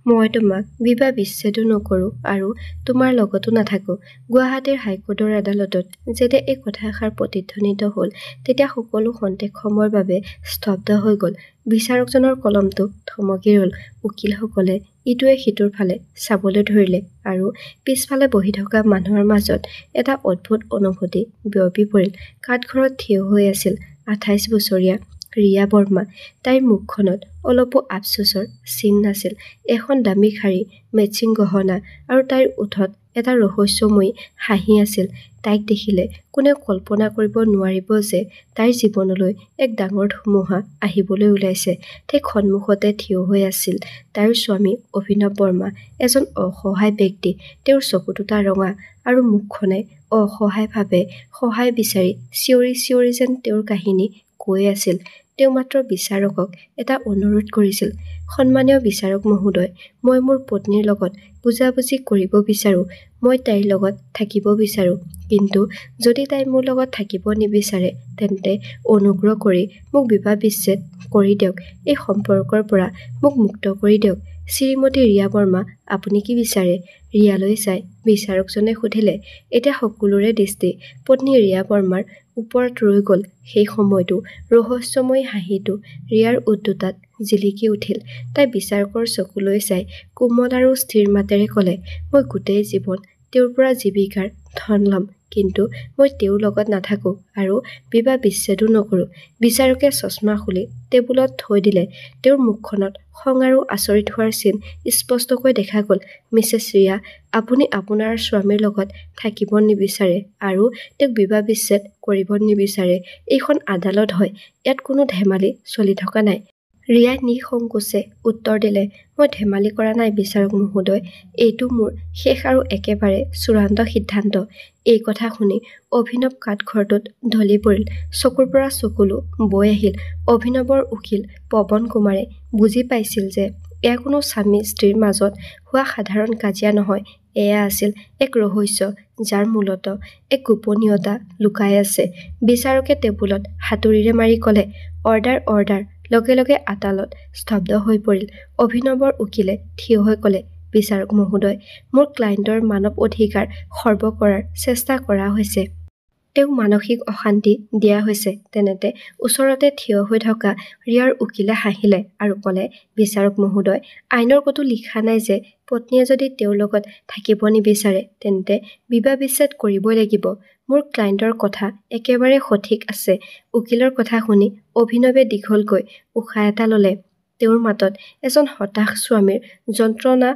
মই তোমাক বিবাহ বিচ্ছেদো নকৰো আৰু তোমাৰ লগতো নাথাকো। গুৱাহাটীৰ হাইকোৰ্টৰ আদালতত যেতিয়া এই কথাষাৰ প্ৰতিধ্বনিত হ'ল, তেতিয়া সকলো খন্তেক সময়ৰ বাবে স্তব্ধ হৈ গ'ল। বিচাৰকজনৰ কলমটো থমকি ৰ'ল। উকিলসকলে ইটোৱে সিটোৰ ফালে চাবলৈ ধৰিলে আৰু পিছফালে বহি থকা মানুহৰ মাজত এটা অদ্ভুত অনুভূতি বিয়পি পৰিল। কাঠঘৰত থিয় হৈ আছিল ২৮ বছৰীয়া ৰিয়া বৰ্মা। তাইৰ মুখখনত অলপো আফচোচৰ চিন নাছিল। এখন দামী শাৰী, মেচিং গহনা আৰু তাইৰ ওঠত এটা ৰহস্যময়ী হাঁহি আছিল। তাইক দেখিলে কোনেও কল্পনা কৰিব নোৱাৰিব যে তাইৰ জীৱনলৈ এক ডাঙৰ ধুমুহা আহিবলৈ ওলাইছে। ঠিক সন্মুখতে থিয় হৈ আছিল তাইৰ স্বামী অভিনৱ বৰ্মা, এজন অসহায় ব্যক্তি। তেওঁৰ চকু দুটা ৰঙা আৰু মুখখনে অসহায়ভাৱে সহায় বিচাৰি চিঞৰি চিঞৰি যেন তেওঁৰ কাহিনী কৈ আছিল। তেওঁ মাত্ৰ বিচাৰকক এটা অনুৰোধ কৰিছিল, সন্মানীয় বিচাৰক মহোদয়, মই মোৰ পত্নীৰ লগত বুজাবুজি কৰিব বিচাৰো। মই তাইৰ লগত থাকিব বিচাৰো। কিন্তু যদি তাই মোৰ লগত থাকিব নিবিচাৰে, তেন্তে অনুগ্ৰহ কৰি মোক বিবাহ বিচ্ছেদ কৰি দিয়ক। এই সম্পৰ্কৰ পৰা মোক মুক্ত কৰি দিয়ক। শ্ৰীমতী ৰিয়া বৰ্মা, আপুনি কি বিচাৰে? ৰিয়ালৈ চাই বিচাৰকজনে সুধিলে। এতিয়া সকলোৰে দৃষ্টি পত্নী ৰিয়া বৰ্মাৰ ওপৰত ৰৈ গ'ল। সেই সময়তো ৰহস্যময়ী হাঁহিটো ৰিয়াৰ ওঠ দুটাত জিলিকি উঠিল। তাই বিচাৰকৰ চকুলৈ চাই কোমল আৰু স্থিৰ মাতেৰে ক'লে, মই গোটেই জীৱন তেওঁৰ পৰা জীৱিকাৰ ধন ল'ম, কিন্তু মই তেওঁৰ লগত নাথাকো আৰু বিবাহ বিচ্ছেদো নকৰো। বিচাৰকে চশমা খুলি টেবুলত থৈ দিলে। তেওঁৰ মুখখনত খং আৰু আচৰিত হোৱাৰ চিন স্পষ্টকৈ দেখা গ'ল। মিছেছ ৰিয়া, আপুনি আপোনাৰ স্বামীৰ লগত থাকিব নিবিচাৰে আৰু তেওঁক বিবাহ বিচ্ছেদ কৰিব নিবিচাৰে। এইখন আদালত হয়, ইয়াত কোনো ধেমালি চলি থকা নাই। ৰিয়াই নিসংকোচে উত্তৰ দিলে, মই ধেমালি কৰা নাই বিচাৰক মহোদয়। এইটো মোৰ শেষ আৰু একেবাৰে চূড়ান্ত সিদ্ধান্ত। এই কথা শুনি অভিনৱ কাঠঘৰটোত ঢলি পৰিল। চকুৰ পৰা চকুলো বৈ আহিল। অভিনৱৰ উকিল পৱন কুমাৰে বুজি পাইছিল যে এয়া কোনো স্বামী স্ত্ৰীৰ মাজত হোৱা সাধাৰণ কাজিয়া নহয়। এয়া আছিল এক ৰহস্য, যাৰ মূলত এক গোপনীয়তা লুকাই আছে। বিচাৰকে টেবুলত হাতুৰিৰে মাৰি ক'লে, অৰ্ডাৰ অৰ্ডাৰ। লগে লগে আদালত স্তব্ধ হৈ পৰিল। অভিনৱৰ উকিলে থিয় হৈ ক'লে, বিচাৰক মহোদয়, মোৰ ক্লায়েণ্টৰ মানৱ অধিকাৰ খৰ্ব কৰাৰ চেষ্টা কৰা হৈছে। তেওঁক মানসিক অশান্তি দিয়া হৈছে। তেনেতে ওচৰতে থিয় হৈ থকা ৰিয়াৰ উকিলে হাঁহিলে আৰু ক'লে, বিচাৰক মহোদয়, আইনৰ ক'তো লিখা নাই যে পত্নীয়ে যদি তেওঁৰ লগত থাকিব নিবিচাৰে, তেন্তে বিবাহ বিচ্ছেদ কৰিবই লাগিব। মোৰ ক্লায়েণ্টৰ কথা একেবাৰে সঠিক আছে। উকিলৰ কথা শুনি অভিনৱে দীঘলকৈ উশাহ এটা ল'লে। তেওঁৰ মাতত এজন হতাশ স্বামীৰ যন্ত্ৰণা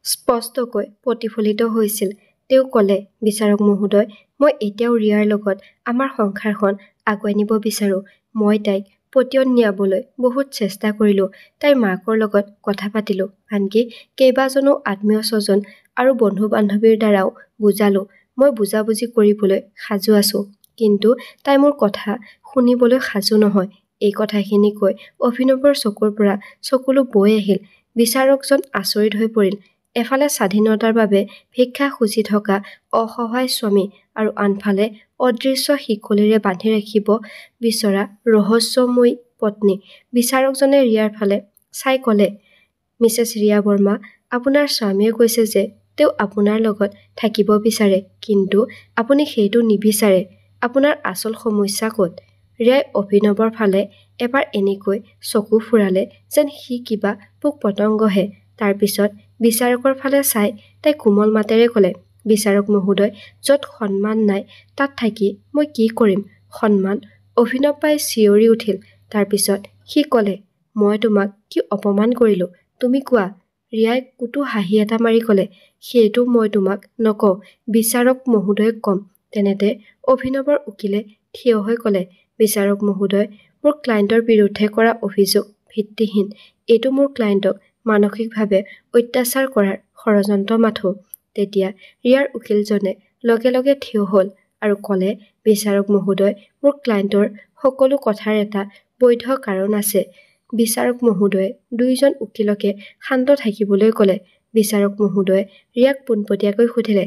স্পষ্টকৈ প্ৰতিফলিত হৈছিল। তেওঁ ক'লে, বিচাৰক মহোদয়, মই এতিয়াও ৰিয়াৰ লগত আমাৰ সংসাৰখন আগুৱাই নিব বিচাৰো। মই তাইক পতিয়ন নিয়াবলৈ বহুত চেষ্টা কৰিলো। তাইৰ মাকৰ লগত কথা পাতিলো, আনকি কেইবাজনো আত্মীয় স্বজন আৰু বন্ধু বান্ধৱীৰ দ্বাৰাও বুজালো। মই বুজাবুজি কৰিবলৈ সাজু আছো, কিন্তু তাই মোৰ কথা শুনিবলৈ সাজু নহয়। এই কথাখিনি কৈ অভিনৱৰ চকুৰ পৰা চকুলো বৈ আহিল। বিচাৰকজন আচৰিত হৈ পৰিল। এফালে স্বাধীনতাৰ বাবে ভিক্ষা খুজি থকা অসহায় স্বামী আৰু আনফালে অদৃশ্য শিকলিৰে বান্ধি ৰাখিব বিচৰা ৰহস্যময়ী পত্নী। বিচাৰকজনে ৰিয়াৰ ফালে চাই ক'লে, মিছেছ ৰিয়া বৰ্মা, আপোনাৰ স্বামীয়ে কৈছে যে তেওঁ আপোনাৰ লগত থাকিব বিচাৰে, কিন্তু আপুনি সেইটো নিবিচাৰে। আপোনাৰ আচল সমস্যা ক'ত? ৰিয়াই অভিনৱৰ ফালে এবাৰ এনেকৈ চকু ফুৰালে যেন সি কিবা পোক পতংগহে। তাৰ পিছত বিচাৰকৰ ফালে চাই তাই কোমল মাতেৰে ক'লে, বিচাৰক মহোদয়, য'ত সন্মান নাই তাত থাকি মই কি কৰিম? সন্মান? অভিনৱ পাই চিঞৰি উঠিল। তাৰ পিছত সি ক'লে, মই তোমাক কি অপমান কৰিলো? তুমি কোৱা। ৰিয়াই কুটো হাঁহি এটা মাৰি ক'লে, সেইটো মই তোমাক নকওঁ, বিচাৰক মহোদয়ক ক'ম। তেনেতে অভিনৱৰ উকিলে থিয় হৈ ক'লে, বিচাৰক মহোদয়, মোৰ ক্লায়েণ্টৰ বিৰুদ্ধে কৰা অভিযোগ ভিত্তিহীন। এইটো মোৰ ক্লায়েণ্টক মানসিকভাৱে অত্যাচাৰ কৰাৰ ষড়যন্ত্ৰ মাথো। তেতিয়া ৰিয়াৰ উকিলজনে লগে লগে থিয় হ'ল আৰু ক'লে, বিচাৰক মহোদয়, মোৰ ক্লায়েণ্টৰ সকলো কথাৰ এটা বৈধ কাৰণ আছে। বিচাৰক মহোদয়ে দুয়োজন উকিলকে শান্ত থাকিবলৈ ক'লে। বিচাৰক মহোদয়ে ৰিয়াক পোনপটীয়াকৈ সুধিলে,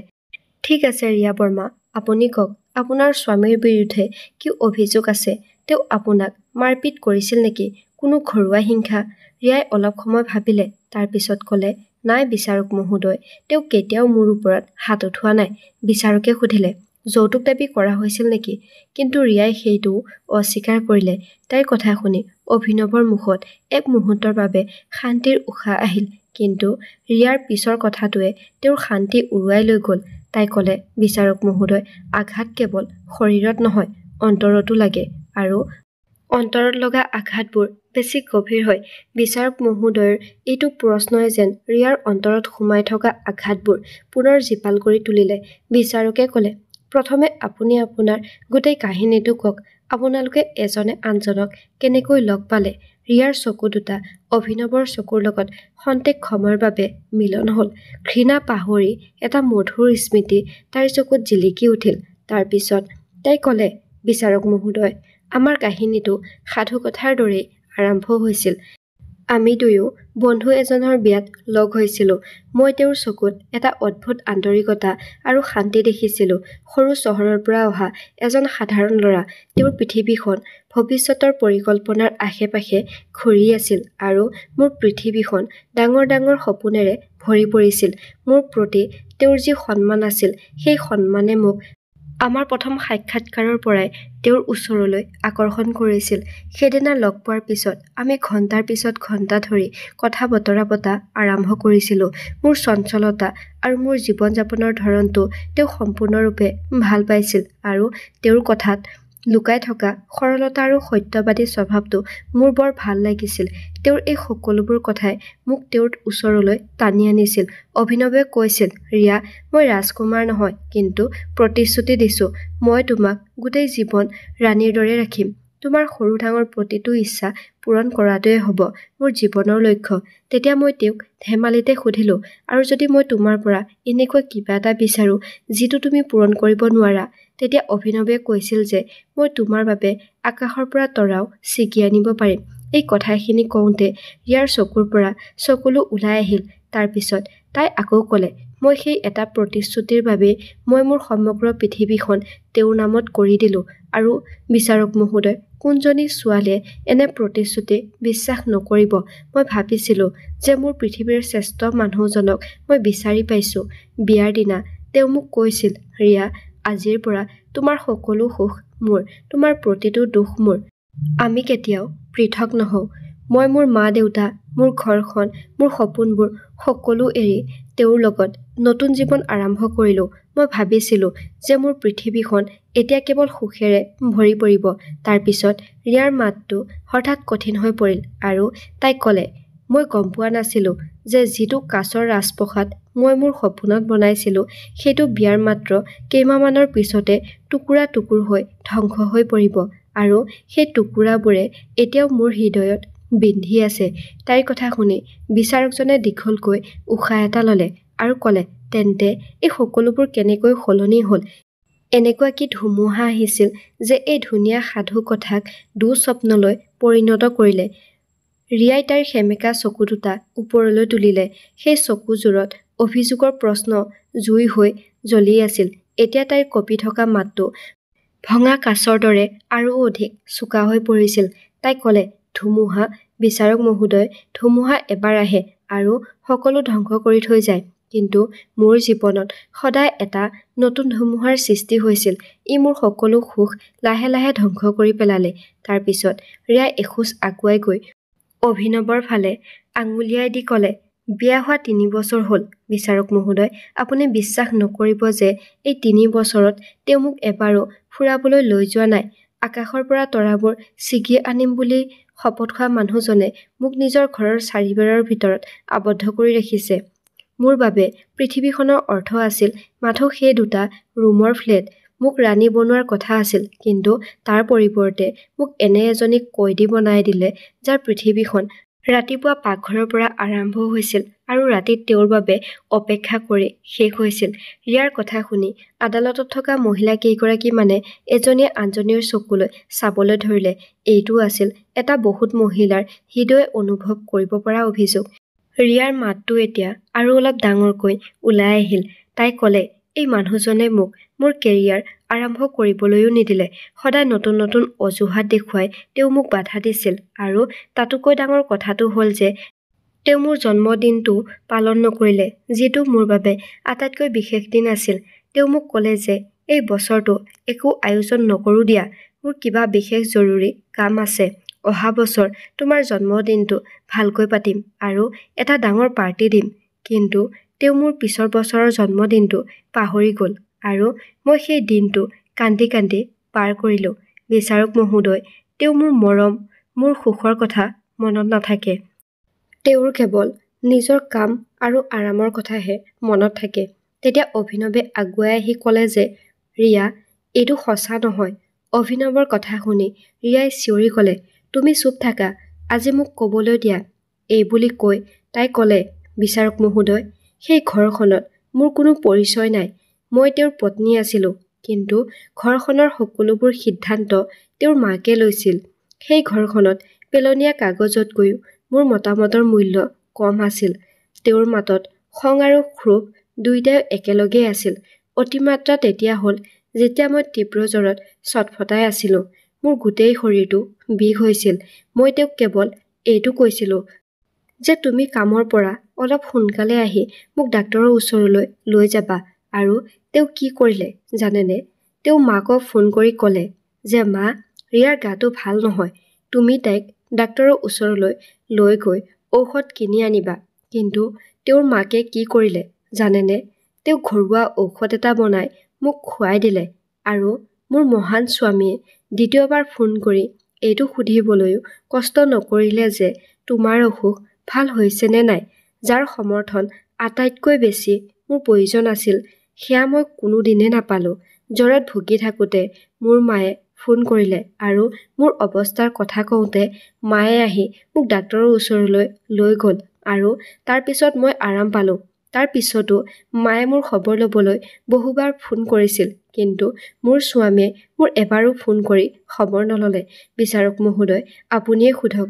ঠিক আছে ৰিয়া বৰ্মা, আপুনি কওক, আপোনাৰ স্বামীৰ বিৰুদ্ধে কি অভিযোগ আছে? তেওঁ আপোনাক মাৰপিট কৰিছিল নেকি? কোনো ঘৰুৱা হিংসা? ৰিয়াই অলপ সময় ভাবিলে, তাৰ পিছত ক'লে, নাই বিচাৰক মহোদয়, তেওঁ কেতিয়াও মোৰ ওপৰত হাত উঠোৱা নাই। বিচাৰকে সুধিলে, যৌতুক দাবী কৰা হৈছিল নেকি? কিন্তু ৰিয়াই সেইটো অস্বীকাৰ কৰিলে। তাইৰ কথা শুনি অভিনৱৰ মুখত এক মুহূৰ্তৰ বাবে শান্তিৰ উশাহ আহিল। কিন্তু ৰিয়াৰ পিছৰ কথাটোৱে তেওঁৰ শান্তি উৰুৱাই লৈ গ'ল। তাই ক'লে, বিচাৰক মহোদয়, আঘাত কেৱল শৰীৰত নহয়, অন্তৰতো লাগে আৰু অন্তৰত লগা আঘাতবোৰ বেছি গভীৰ হয়। বিচাৰক মহোদয়ৰ এইটো প্ৰশ্নই যেন ৰিয়াৰ অন্তৰত সোমাই থকা আঘাতবোৰ পুনৰ জীপাল কৰি তুলিলে। বিচাৰকে ক'লে, প্ৰথমে আপুনি আপোনাৰ গোটেই কাহিনীটো কওক। আপোনালোকে এজনে আনজনক কেনেকৈ লগ পালে? ৰিয়াৰ চকু দুটা অভিনৱৰ চকুৰ লগত খন্তেক সময়ৰ বাবে মিলন হ'ল। ঘৃণা পাহৰি এটা মধুৰ স্মৃতি তাইৰ চকুত জিলিকি উঠিল। তাৰ পিছত তাই ক'লে, বিচাৰক মহোদয়, আমাৰ কাহিনীটো সাধুকথাৰ দৰেই আৰম্ভ হৈছিল। আমি দুয়ো বন্ধু এজনৰ বিয়াত লগ হৈছিলোঁ। মই তেওঁৰ চকুত এটা অদ্ভুত আন্তৰিকতা আৰু শান্তি দেখিছিলোঁ। সৰু চহৰৰ পৰা অহা এজন সাধাৰণ ল'ৰা। তেওঁৰ পৃথিৱীখন ভৱিষ্যতৰ পৰিকল্পনাৰ আশে-পাশে ঘূৰি আছিল আৰু মোৰ পৃথিৱীখন ডাঙৰ ডাঙৰ সপোনেৰে ভৰি পৰিছিল। মোৰ প্ৰতি তেওঁৰ যি সন্মান আছিল, সেই সন্মানে মোক আমাৰ প্ৰথম সাক্ষাৎকাৰৰ পৰাই তেওঁৰ ওচৰলৈ আকৰ্ষণ কৰিছিল। সেইদিনা লগ পোৱাৰ পিছত আমি ঘণ্টাৰ পিছত ঘণ্টা ধৰি কথা-বতৰা পতা আৰম্ভ কৰিছিলোঁ। মোৰ চঞ্চলতা আৰু মোৰ জীৱন-যাপনৰ ধৰণটো তেওঁ সম্পূৰ্ণৰূপে ভাল পাইছিল আৰু তেওঁৰ কথাত লুকাই থকা সৰলতা আৰু সত্যবাদী স্বভাৱটো মোৰ বৰ ভাল লাগিছিল। তেওঁৰ এই সকলোবোৰ কথাই মোক তেওঁৰ ওচৰলৈ টানি আনিছিল। অভিনৱে কৈছিল, ৰিয়া, মই ৰাজকুমাৰ নহয়, কিন্তু প্ৰতিশ্ৰুতি দিছোঁ, মই তোমাক গোটেই জীৱন ৰাণীৰ দৰে ৰাখিম। তোমাৰ সৰু-ডাঙৰ প্ৰতিটো ইচ্ছা পূৰণ কৰাটোৱে হ'ব মোৰ জীৱনৰ লক্ষ্য। তেতিয়া মই তেওঁক ধেমালিতে সুধিলোঁ, আৰু যদি মই তোমাৰ পৰা এনেকুৱা কিবা এটা বিচাৰোঁ যিটো তুমি পূৰণ কৰিব নোৱাৰা? তেতিয়া অভিনৱে কৈছিল যে মই তোমাৰ বাবে আকাশৰ পৰা তৰাও ছিঙি আনিব পাৰিম। এই কথাখিনি কওঁতে ৰিয়াৰ চকুৰ পৰা চকুলো ওলাই আহিল। তাৰ পিছত তাই আকৌ ক'লে, মই সেই এটা প্ৰতিশ্ৰুতিৰ বাবেই মই মোৰ সমগ্ৰ পৃথিৱীখন তেওঁৰ নামত কৰি দিলোঁ। আৰু বিচাৰক মহোদয়, কোনজনী ছোৱালীয়ে এনে প্ৰতিশ্ৰুতি বিশ্বাস নকৰিব? মই ভাবিছিলোঁ যে মোৰ পৃথিৱীৰ শ্ৰেষ্ঠ মানুহজনক মই বিচাৰি পাইছোঁ। বিয়াৰ দিনা তেওঁ মোক কৈছিল, ৰিয়া, আজিৰ পৰা তোমাৰ সকলো সুখ মোৰ, তোমাৰ প্ৰতিটো দুখ মোৰ। আমি কেতিয়াও পৃথক নহওঁ। মই মোৰ মা-দেউতা, মোৰ ঘৰখন, মোৰ সপোনবোৰ সকলো এৰি তেওঁৰ লগত নতুন জীৱন আৰম্ভ কৰিলোঁ। মই ভাবিছিলোঁ যে মোৰ পৃথিৱীখন এতিয়া কেৱল সুখেৰে ভৰি পৰিব। তাৰ পিছত ৰিয়াৰ মাতটো হঠাৎ কঠিন হৈ পৰিল আৰু তাই ক'লে, মই গম পোৱা নাছিলোঁ যে যিটো কাঁচৰ ৰাজপ্ৰসাদ মই মোৰ সপোনত বনাইছিলোঁ, সেইটো বিয়াৰ মাত্ৰ কেইমাহমানৰ পিছতে টুকুৰা-টুকুৰ হৈ ধ্বংস হৈ পৰিব। আৰু সেই টুকুৰাবোৰে এতিয়াও মোৰ হৃদয়ত বিন্ধি আছে। তাইৰ কথা শুনি বিচাৰকজনে দীঘলকৈ উশাহ এটা ল'লে আৰু ক'লে, তেন্তে এই সকলোবোৰ কেনেকৈ সলনি হ'ল? এনেকুৱা কি ধুমুহা আহিছিল যে এই ধুনীয়া সাধু কথাক দুঃস্বপ্নলৈ পৰিণত কৰিলে? ৰিয়াই তাইৰ সেমেকা চকু দুটা ওপৰলৈ তুলিলে। সেই চকুযোৰত অভিযোগৰ প্ৰশ্ন জুই হৈ জ্বলি আছিল। এতিয়া তাইৰ কঁপি থকা মাতটো ভঙা কাঁচৰ দৰে আৰু অধিক চোকা হৈ পৰিছিল। তাই ক'লে, ধুমুহা? বিচাৰক মহোদয়, ধুমুহা এবাৰ আহে আৰু সকলো ধ্বংস কৰি থৈ যায়। কিন্তু মোৰ জীৱনত সদায় এটা নতুন ধুমুহাৰ সৃষ্টি হৈছিল। ই মোৰ সকলো সুখ লাহে লাহে ধ্বংস কৰি পেলালে। তাৰ পিছত ৰিয়াই এখোজ আগুৱাই গৈ অভিনৱৰ ফালে আঙুলিয়াই দি ক'লে, বিয়া হোৱা 3 বছৰ হ'ল বিচাৰক মহোদয়। আপুনি বিশ্বাস নকৰিব যে এই 3 বছৰত তেওঁ মোক এবাৰো ফুৰাবলৈ লৈ যোৱা নাই। আকাশৰ পৰা তৰাবোৰ ছিঙি আনিম বুলি শপত খোৱা মানুহজনে মোক নিজৰ ঘৰৰ চাৰিবেৰৰ ভিতৰত আবদ্ধ কৰি ৰাখিছে। মোৰ বাবে পৃথিৱীখনৰ অৰ্থ আছিল মাথো সেই দুটা ৰুমৰ ফ্লেট। মোক ৰাণী বনোৱাৰ কথা আছিল, কিন্তু তাৰ পৰিৱৰ্তে মোক এনে এজনীক কয়দী বনাই দিলে, যাৰ পৃথিৱীখন ৰাতিপুৱা পাকঘৰৰ পৰা আৰম্ভ হৈছিল আৰু ৰাতি তেওঁৰ বাবে অপেক্ষা কৰি শেষ হৈছিল। ৰিয়াৰ কথা শুনি আদালতত থকা মহিলা কেইগৰাকীমানে এজনীয়ে আনজনীৰ চকুলৈ চাবলৈ ধৰিলে। এইটো আছিল এটা বহুত মহিলাৰ হৃদয়ে অনুভৱ কৰিব পৰা অভিযোগ। ৰিয়াৰ মাতটো এতিয়া আৰু অলপ ডাঙৰকৈ ওলাই আহিল। তাই ক'লে, এই মানুহজনে মোক মোৰ কেৰিয়াৰ আৰম্ভ কৰিবলৈও নিদিলে। সদায় নতুন নতুন অজুহাত দেখুৱাই তেওঁ মোক বাধা দিছিল। আৰু তাতোকৈ ডাঙৰ কথাটো হ'ল যে তেওঁ মোৰ জন্মদিনটো পালন নকৰিলে, যিটো মোৰ বাবে আটাইতকৈ বিশেষ দিন আছিল। তেওঁ মোক ক'লে যে এই বছৰটো একো আয়োজন নকৰোঁ দিয়া, মোৰ কিবা বিশেষ জৰুৰী কাম আছে। অহা বছৰ তোমাৰ জন্মদিনটো ভালকৈ পাতিম আৰু এটা ডাঙৰ পাৰ্টি দিম। কিন্তু তেওঁ মোৰ পিছৰ বছৰৰ জন্মদিনটো পাহৰি গ'ল আৰু মই সেই দিনটো কান্দি কান্দি পাৰ কৰিলোঁ। বিচাৰক মহোদয়, তেওঁ মোৰ মৰম, মোৰ সুখৰ কথা মনত নাথাকে। তেওঁৰ কেৱল নিজৰ কাম আৰু আৰামৰ কথাহে মনত থাকে। তেতিয়া অভিনৱে আগুৱাই আহি ক'লে যে ৰিয়া, এইটো সঁচা নহয়। অভিনৱৰ কথা শুনি ৰিয়াই চিঞৰি ক'লে, তুমি চুপ থাকা, আজি মোক ক'বলৈ দিয়া। এইবুলি কৈ তাই ক'লে, বিচাৰক মহোদয়, সেই ঘৰখনত মোৰ কোনো পৰিচয় নাই। মই তেওঁৰ পত্নী আছিলোঁ, কিন্তু ঘৰখনৰ সকলোবোৰ সিদ্ধান্ত তেওঁৰ মাকে লৈছিল। সেই ঘৰখনত পেলনীয়া কাগজতকৈও মোৰ মতামতৰ মূল্য কম আছিল। তেওঁৰ মাতত খং আৰু ক্ষোভ দুয়োটাই একেলগেই আছিল। অতিমাত্ৰা তেতিয়া হ'ল যেতিয়া মই তীব্ৰ জ্বৰত ছটফটাই আছিলোঁ। মোৰ গোটেই শৰীৰটো বিষ হৈছিল। মই তেওঁক কেৱল এইটো কৈছিলোঁ যে তুমি কামৰ পৰা অলপ সোনকালে আহি মোক ডাক্তৰৰ ওচৰলৈ লৈ যাবা। আৰু তেওঁ কি কৰিলে জানেনে? তেওঁ মাকক ফোন কৰি ক'লে যে মা, ৰিয়াৰ গাটো ভাল নহয়, তুমি তাইক ডাক্তৰৰ ওচৰলৈ লৈ গৈ ঔষধ কিনি আনিবা। কিন্তু তেওঁৰ মাকে কি কৰিলে জানেনে? তেওঁ ঘৰুৱা ঔষধ এটা বনাই মোক খুৱাই দিলে। আৰু মোৰ মহান স্বামীয়ে দ্বিতীয়বাৰ ফোন কৰি এইটো সুধিবলৈও কষ্ট নকৰিলে যে তোমাৰ অসুখ ভাল হৈছে নে নাই। যাৰ সমৰ্থন আটাইতকৈ বেছি মোৰ প্ৰয়োজন আছিল, সেয়া মই কোনোদিনে নাপালোঁ। জ্বৰত ভুগি থাকোঁতে মোৰ মায়ে ফোন কৰিলে আৰু মোৰ অৱস্থাৰ কথা কওঁতে মায়ে আহি মোক ডাক্তৰৰ ওচৰলৈ লৈ গ'ল আৰু তাৰ পিছত মই আৰাম পালোঁ। তাৰ পিছতো মায়ে মোৰ খবৰ ল'বলৈ বহুবাৰ ফোন কৰিছিল, কিন্তু মোৰ স্বামীয়ে মোৰ এবাৰো ফোন কৰি খবৰ নল'লে। বিচাৰক মহোদয়, আপুনিয়ে সোধক,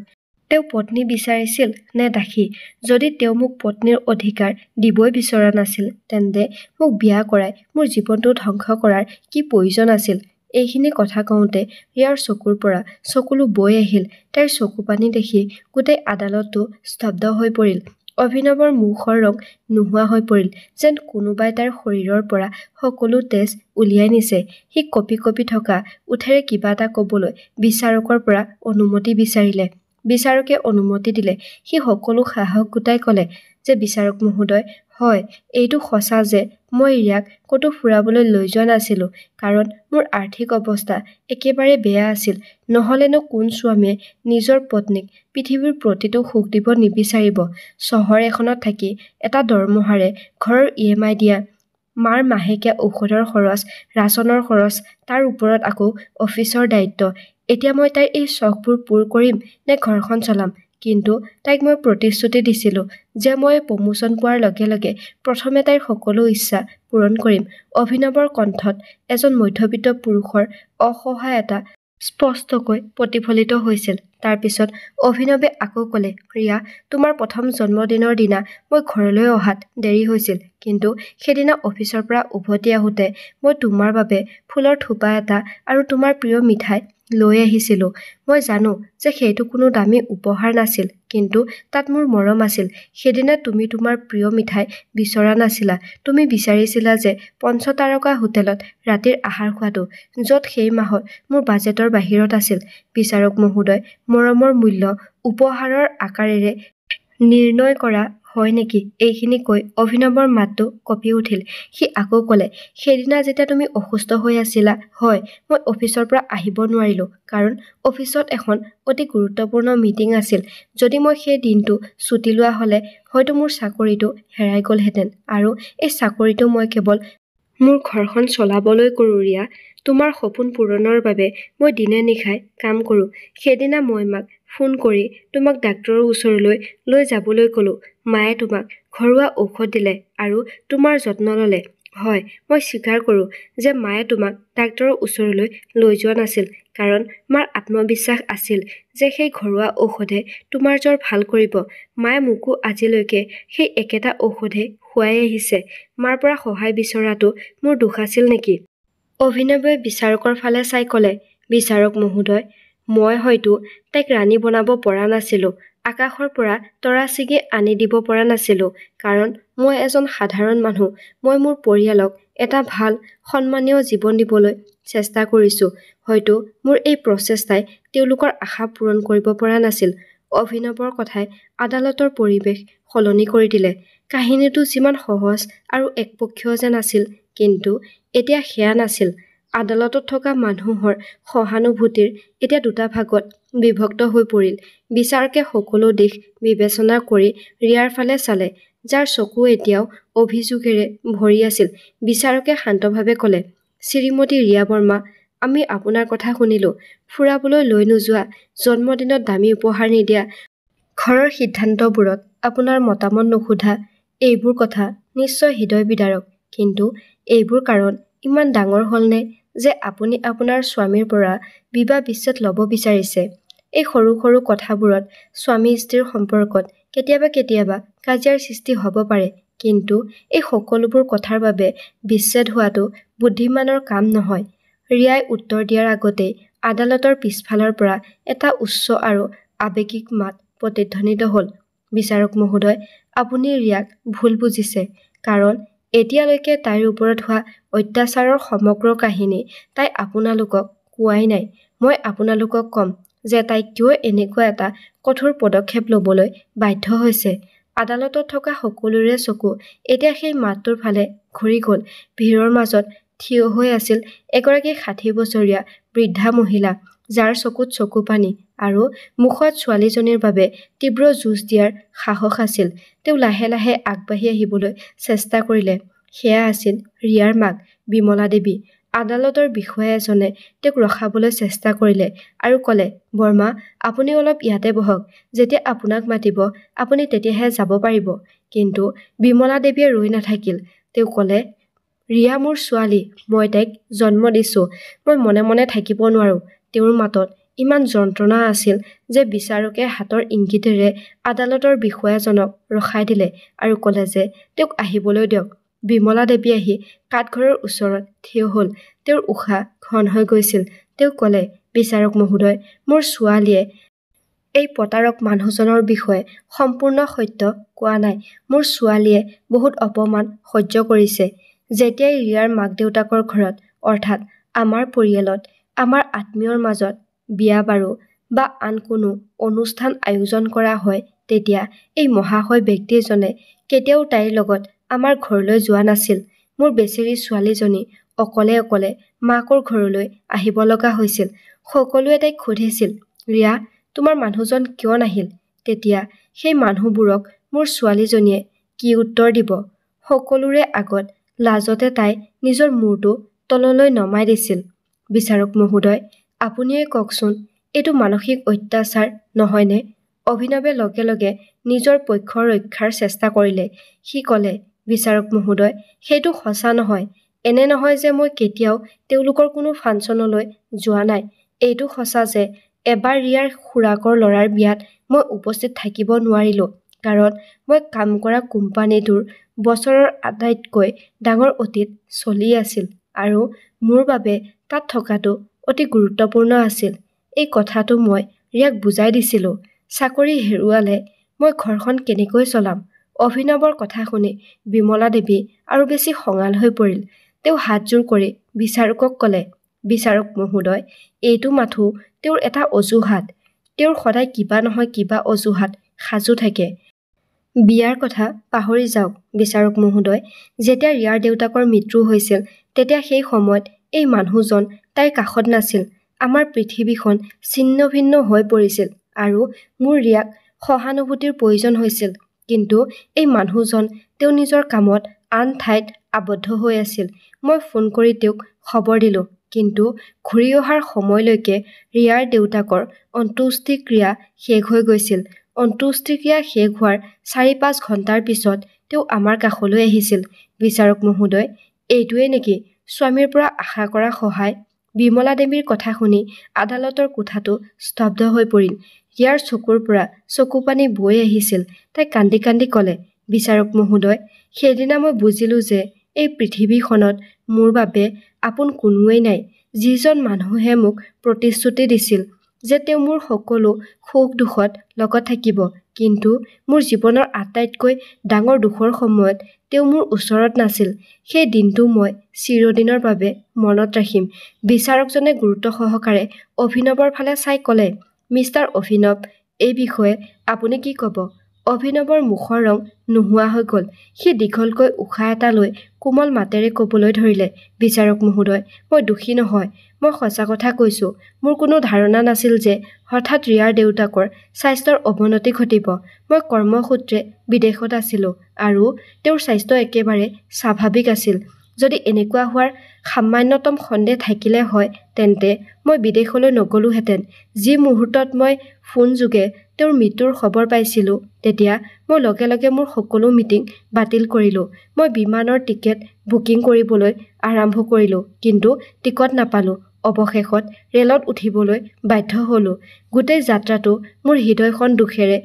তেওঁ পত্নী বিচাৰিছিল নে দাসী? যদি তেওঁ মোক পত্নীৰ অধিকাৰ দিবই বিচৰা নাছিল, তেন্তে মোক বিয়া কৰাই মোৰ জীৱনটো ধ্বংস কৰাৰ কি প্ৰয়োজন আছিল? এইখিনি কথা কওঁতে ৰিয়াৰ চকুৰ পৰা চকুলো বৈ আহিল। তাইৰ চকুপানী দেখি গোটেই আদালতটো স্তব্ধ হৈ পৰিল। অভিনৱৰ মুখৰ ৰং নোহোৱা হৈ পৰিল, যেন কোনোবাই তাৰ শৰীৰৰ পৰা সকলো তেজ উলিয়াই নিছে। সি কঁপি কঁপি থকা ওঠেৰে কিবা এটা ক'বলৈ বিচাৰকৰ পৰা অনুমতি বিচাৰিলে। বিচাৰকে অনুমতি দিলে। সি সকলো সাহস গোটাই ক'লে যে বিচাৰক মহোদয়, হয়, এইটো সঁচা যে মই ৰিয়াক ক'তো ফুৰাবলৈ লৈ যোৱা নাছিলোঁ, কাৰণ মোৰ আৰ্থিক অৱস্থা একেবাৰে বেয়া আছিল। নহ'লেনো কোন স্বামীয়ে নিজৰ পত্নীক পৃথিৱীৰ প্ৰতিটো সুখ দিব নিবিচাৰিব? চহৰ এখনত থাকি এটা দৰমহাৰে ঘৰৰ EMI দিয়া, মাৰ মাহেকীয়া ঔষধৰ খৰচ, ৰাচনৰ খৰচ, তাৰ ওপৰত আকৌ অফিচৰ দায়িত্ব। এতিয়া মই তাইৰ এই চখবোৰ পূৰ কৰিম নে ঘৰখন চলাম? কিন্তু তাইক মই প্ৰতিশ্ৰুতি দিছিলোঁ যে মই প্ৰমোচন পোৱাৰ লগে লগে প্ৰথমে তাইৰ সকলো ইচ্ছা পূৰণ কৰিম। অভিনৱৰ কণ্ঠত এজন মধ্যবিত্ত পুৰুষৰ অসহায়তা স্পষ্টকৈ প্ৰতিফলিত হৈছিল। তাৰ পিছত অভিনৱে আকৌ ক'লে, ৰিয়া, তোমাৰ প্ৰথম জন্মদিনৰ দিনা মই ঘৰলৈ অহাত দেৰি হৈছিল, কিন্তু সেইদিনা অফিচৰ পৰা উভতি আহোঁতে মই তোমাৰ বাবে ফুলৰ থোপা এটা আৰু তোমাৰ প্ৰিয় মিঠাই লৈ আহিছিলোঁ। মই জানো যে সেইটো কোনো দামী উপহাৰ নাছিল, কিন্তু তাত মোৰ মৰম আছিল। সেইদিনা তুমি তোমাৰ প্ৰিয় মিঠাই বিচৰা নাছিলা। তুমি বিচাৰিছিলা যে ৫ তাৰকা হোটেলত ৰাতিৰ আহাৰ খোৱাটো, য'ত সেই মাহত মোৰ বাজেটৰ বাহিৰত আছিল। বিচাৰক মহোদয়, মৰমৰ মূল্য উপহাৰৰ আকাৰেৰে নিৰ্ণয় কৰা হয় নেকি? এইখিনি কৈ অভিনৱৰ মাতটো কঁপি উঠিল। সি আকৌ ক'লে, সেইদিনা যেতিয়া তুমি অসুস্থ হৈ আছিলা, হয়, মই অফিচৰ পৰা আহিব নোৱাৰিলোঁ, কাৰণ অফিচত এখন অতি গুৰুত্বপূৰ্ণ মিটিং আছিল। যদি মই সেই দিনটো ছুটি লোৱা হ'লে হয়তো মোৰ চাকৰিটো হেৰাই গ'লহেঁতেন। আৰু এই চাকৰিটো মই কেৱল মোৰ ঘৰখন চলাবলৈ কৰোঁ ৰিয়া। তোমাৰ সপোন পূৰণৰ বাবে মই দিনে নিশাই কাম কৰোঁ। সেইদিনা মই মাক ফোন কৰি তোমাক ডাক্তৰৰ ওচৰলৈ লৈ যাবলৈ ক'লোঁ। মায়ে তোমাক ঘৰুৱা ঔষধ দিলে আৰু তোমাৰ যত্ন ল'লে। হয়, মই স্বীকাৰ কৰোঁ যে মায়ে তোমাক ডাক্তৰৰ ওচৰলৈ লৈ যোৱা নাছিল, কাৰণ মাৰ আত্মবিশ্বাস আছিল যে সেই ঘৰুৱা ঔষধে তোমাৰ জ্বৰ ভাল কৰিব। মায়ে মোকো আজিলৈকে সেই একেটা ঔষধে খুৱাই আহিছে। মাৰ পৰা সহায় বিচৰাটো মোৰ দোষ আছিল নেকি? অভিনৱে বিচাৰকৰ ফালে চাই ক'লে, বিচাৰক মহোদয়, মই হয়তো তাইক ৰাণী বনাব পৰা নাছিলোঁ, আকাশৰ পৰা তৰা ছিঙি আনি দিব পৰা নাছিলোঁ, কাৰণ মই এজন সাধাৰণ মানুহ। মই মোৰ পৰিয়ালক এটা ভাল সন্মানীয় জীৱন দিবলৈ চেষ্টা কৰিছোঁ। হয়তো মোৰ এই প্ৰচেষ্টাই তেওঁলোকৰ আশা পূৰণ কৰিব পৰা নাছিল। অভিনৱৰ কথাই আদালতৰ পৰিৱেশ সলনি কৰি দিলে। কাহিনীটো যিমান সহজ আৰু একপক্ষীয় যেন আছিল, কিন্তু এতিয়া সেয়া নাছিল। আদালতত থকা মানুহৰ সহানুভূতিৰ এতিয়া দুটা ভাগত বিভক্ত হৈ পৰিল। বিচাৰকে সকলো দিশ বিবেচনা কৰি ৰিয়াৰ ফালে চালে, যাৰ চকু এতিয়াও অভিযোগেৰে ভৰি আছিল। বিচাৰকে শান্তভাৱে ক'লে, শ্ৰীমতী ৰিয়া বৰ্মা, আমি আপোনাৰ কথা শুনিলোঁ। ফুৰাবলৈ লৈ নোযোৱা, জন্মদিনত দামী উপহাৰ নিদিয়া, ঘৰৰ সিদ্ধান্তবোৰত আপোনাৰ মতামত নোসোধা, এইবোৰ কথা নিশ্চয় হৃদয় বিদাৰক। কিন্তু এইবোৰ কাৰণ ইমান ডাঙৰ হ'লনে যে আপুনি আপোনাৰ স্বামীৰ পৰা বিবাহ বিচ্ছেদ ল'ব বিচাৰিছে? এই সৰু সৰু কথাবোৰত স্বামী স্ত্ৰীৰ সম্পৰ্কত কেতিয়াবা কাজিয়াৰ সৃষ্টি হ'ব পাৰে, কিন্তু এই সকলোবোৰ কথাৰ বাবে বিচ্ছেদ হোৱাটো বুদ্ধিমানৰ কাম নহয়। ৰিয়াই উত্তৰ দিয়াৰ আগতেই আদালতৰ পিছফালৰ পৰা এটা উচ্চ আৰু আৱেগিক মাত প্ৰতিধ্বনিত হ'ল। বিচাৰক মহোদয়, আপুনি ৰিয়াক ভুল বুজিছে, কাৰণ এতিয়ালৈকে তাইৰ ওপৰত হোৱা অত্যাচাৰৰ সমগ্ৰ কাহিনী তাই আপোনালোকক কোৱাই নাই। মই আপোনালোকক ক'ম যে তাই কিয় এনেকুৱা এটা কঠোৰ পদক্ষেপ ল'বলৈ বাধ্য হৈছে। আদালতত থকা সকলোৰে চকু এতিয়া সেই মাতটোৰ ফালে ঘূৰি গ'ল। ভিৰৰ মাজত থিয় হৈ আছিল এগৰাকী ৬০ বছৰীয়া বৃদ্ধা মহিলা, যাৰ চকুত চকুপানী আৰু মুখত ছোৱালীজনীৰ বাবে তীব্ৰ যুঁজ দিয়াৰ সাহস আছিল। তেওঁ লাহে লাহে আগবাঢ়ি আহিবলৈ চেষ্টা কৰিলে। সেয়া আছিল ৰিয়াৰ মাক, বিমলা দেৱী। আদালতৰ বিষয়া এজনে তেওঁক ৰখাবলৈ চেষ্টা কৰিলে আৰু ক'লে, বৰ্মা, আপুনি অলপ ইয়াতে বহক। যেতিয়া আপোনাক মাতিব, আপুনি তেতিয়াহে যাব পাৰিব। কিন্তু বিমলা দেৱীয়ে ৰৈ নাথাকিল। তেওঁ ক'লে, ৰিয়া মোৰ ছোৱালী, মই তাইক জন্ম দিছোঁ। মই মনে মনে থাকিব নোৱাৰোঁ। তেওঁৰ মাতত ইমান যন্ত্ৰণা আছিল যে বিচাৰকে হাতৰ ইংগিতেৰে আদালতৰ বিষয়াজনক ৰখাই দিলে আৰু ক'লে যে তেওঁক আহিবলৈ দিয়ক। বিমলা দেৱী আহি কাঠঘৰৰ ওচৰত থিয় হ'ল। তেওঁৰ উশাহ ঘন হৈ গৈছিল। তেওঁ ক'লে, বিচাৰক মহোদয়, মোৰ ছোৱালীয়ে এই প্ৰতাৰক মানুহজনৰ বিষয়ে সম্পূৰ্ণ সত্য কোৱা নাই। মোৰ ছোৱালীয়ে বহুত অপমান সহ্য কৰিছে। যেতিয়াই ৰিয়াৰ মাক দেউতাকৰ ঘৰত, অৰ্থাৎ আমাৰ পৰিয়ালত, আমাৰ আত্মীয়ৰ মাজত বিয়া বাৰু বা আন কোনো অনুষ্ঠান আয়োজন কৰা হয়, তেতিয়া এই মহাশয় ব্যক্তিজনে কেতিয়াও তাইৰ লগত আমাৰ ঘৰলৈ যোৱা নাছিল। মোৰ বেচেৰী ছোৱালীজনী অকলে অকলে মাকৰ ঘৰলৈ আহিব লগা হৈছিল। সকলোৱে তাইক সুধিছিল, ৰিয়া, তোমাৰ মানুহজন কিয় নাহিল? তেতিয়া সেই মানুহবোৰক মোৰ ছোৱালীজনীয়ে কি উত্তৰ দিব? সকলোৰে আগত লাজতে তাই নিজৰ মূৰটো তললৈ নমাই দিছিল। বিচাৰক মহোদয়, আপুনিয়ে কওকচোন, এইটো মানসিক অত্যাচাৰ নহয়নে? অভিনৱে লগে লগে নিজৰ পক্ষ ৰক্ষাৰ চেষ্টা কৰিলে। সি ক'লে, বিচাৰক মহোদয়, সেইটো সঁচা নহয়। এনে নহয় যে মই কেতিয়াও তেওঁলোকৰ কোনো ফাংচনলৈ যোৱা নাই। এইটো সঁচা যে এবাৰ ৰিয়াৰ খুৰাকৰ ল'ৰাৰ বিয়াত মই উপস্থিত থাকিব নোৱাৰিলোঁ, কাৰণ মই কাম কৰা কোম্পানীটোৰ বছৰৰ আটাইতকৈ ডাঙৰ অতীত চলি আছিল আৰু মোৰ বাবে তাত থকাটো অতি গুৰুত্বপূৰ্ণ আছিল। এই কথাটো মই ৰিয়াক বুজাই দিছিলোঁ। চাকৰি হেৰুৱালে মই ঘৰখন কেনেকৈ চলাম? অভিনৱৰ কথা শুনি বিমলা দেৱী আৰু বেছি খঙাল হৈ পৰিল। তেওঁ হাতজোৰ কৰি বিচাৰকক ক'লে, বিচাৰক মহোদয়, এইটো মাথো তেওঁৰ এটা অজুহাত। তেওঁৰ সদায় কিবা নহয় কিবা অজুহাত সাজু থাকে। বিয়াৰ কথা পাহৰি যাওক, বিচাৰক মহোদয়। যেতিয়া ৰিয়াৰ দেউতাকৰ মৃত্যু হৈছিল, তেতিয়া সেই সময়ত এই মানুহজন তাইৰ কাষত নাছিল। আমাৰ পৃথিৱীখন ছিন্ন ভিন্ন হৈ পৰিছিল আৰু মোৰ ৰিয়াক সহানুভূতিৰ প্ৰয়োজন হৈছিল। কিন্তু এই মানুহজন তেওঁ নিজৰ কামত আন ঠাইত আবদ্ধ হৈ আছিল। মই ফোন কৰি তেওঁক খবৰ দিলোঁ, কিন্তু ঘূৰি অহাৰ সময়লৈকে ৰিয়াৰ দেউতাকৰ অন্ত্যেষ্টিক্ৰিয়া শেষ হৈ গৈছিল। অন্ত্যেষ্টিক্ৰিয়া শেষ হোৱাৰ ৪-৫ ঘণ্টাৰ পিছত তেওঁ আমাৰ কাষলৈ আহিছিল। বিচাৰক মহোদয়, এইটোৱে নেকি স্বামীৰ পৰা আশা কৰা সহায়? বিমলা দেৱীৰ কথা শুনি আদালতৰ কোঠাটো স্তব্ধ হৈ পৰিল। ৰিয়াৰ চকুৰ পৰা চকুপানী বৈ আহিছিল। তাই কান্দি কান্দি ক'লে, বিচাৰক মহোদয়, সেইদিনা মই বুজিলোঁ যে এই পৃথিৱীখনত মোৰ বাবে আপোন কোনোৱেই নাই। যিজন মানুহে মোক প্ৰতিশ্ৰুতি দিছিল যে তেওঁ মোৰ সকলো সুখ দুখত লগত থাকিব, কিন্তু মোৰ জীৱনৰ আটাইতকৈ ডাঙৰ দুখৰ সময়ত তেওঁ মোৰ ওচৰত নাছিল। সেই দিনটো মই চিৰদিনৰ বাবে মনত ৰাখিম। বিচাৰকজনে গুৰুত্ব সহকাৰে অভিনৱৰ ফালে চাই ক'লে, মিষ্টাৰ অভিনৱ, এই বিষয়ে আপুনি কি ক'ব? অভিনৱৰ মুখৰ ৰং নোহোৱা হৈ গ'ল। সি দীঘলকৈ উশাহ এটা লৈ কোমল মাতেৰে ক'বলৈ ধৰিলে, বিচাৰক মহোদয়, মই দোষী নহয়। মই সঁচা কথা কৈছোঁ। মোৰ কোনো ধাৰণা নাছিল যে হঠাৎ ৰিয়াৰ দেউতাকৰ স্বাস্থ্যৰ অৱনতি ঘটিব। মই কৰ্মসূত্ৰে বিদেশত আছিলোঁ আৰু তেওঁৰ স্বাস্থ্য একেবাৰে স্বাভাৱিক আছিল। যদি এনেকুৱা হোৱাৰ সামান্যতম সন্দেহ থাকিলে হয় তেন্তে মই বিদেশলৈ নগলোহেঁতেন। যি মুহূৰ্তত মই ফোনযোগে তেওঁৰ মৃত্যুৰ খবৰ পাইছিলোঁ তেতিয়া মই লগে লগে মোৰ সকলো মিটিং বাতিল কৰিলোঁ। মই বিমানৰ টিকেট বুকিং কৰিবলৈ আৰম্ভ কৰিলোঁ, কিন্তু টিকট নাপালোঁ। অৱশেষত ৰেলত উঠিবলৈ বাধ্য হ'লোঁ। গোটেই যাত্ৰাটো মোৰ হৃদয়খন দুখেৰে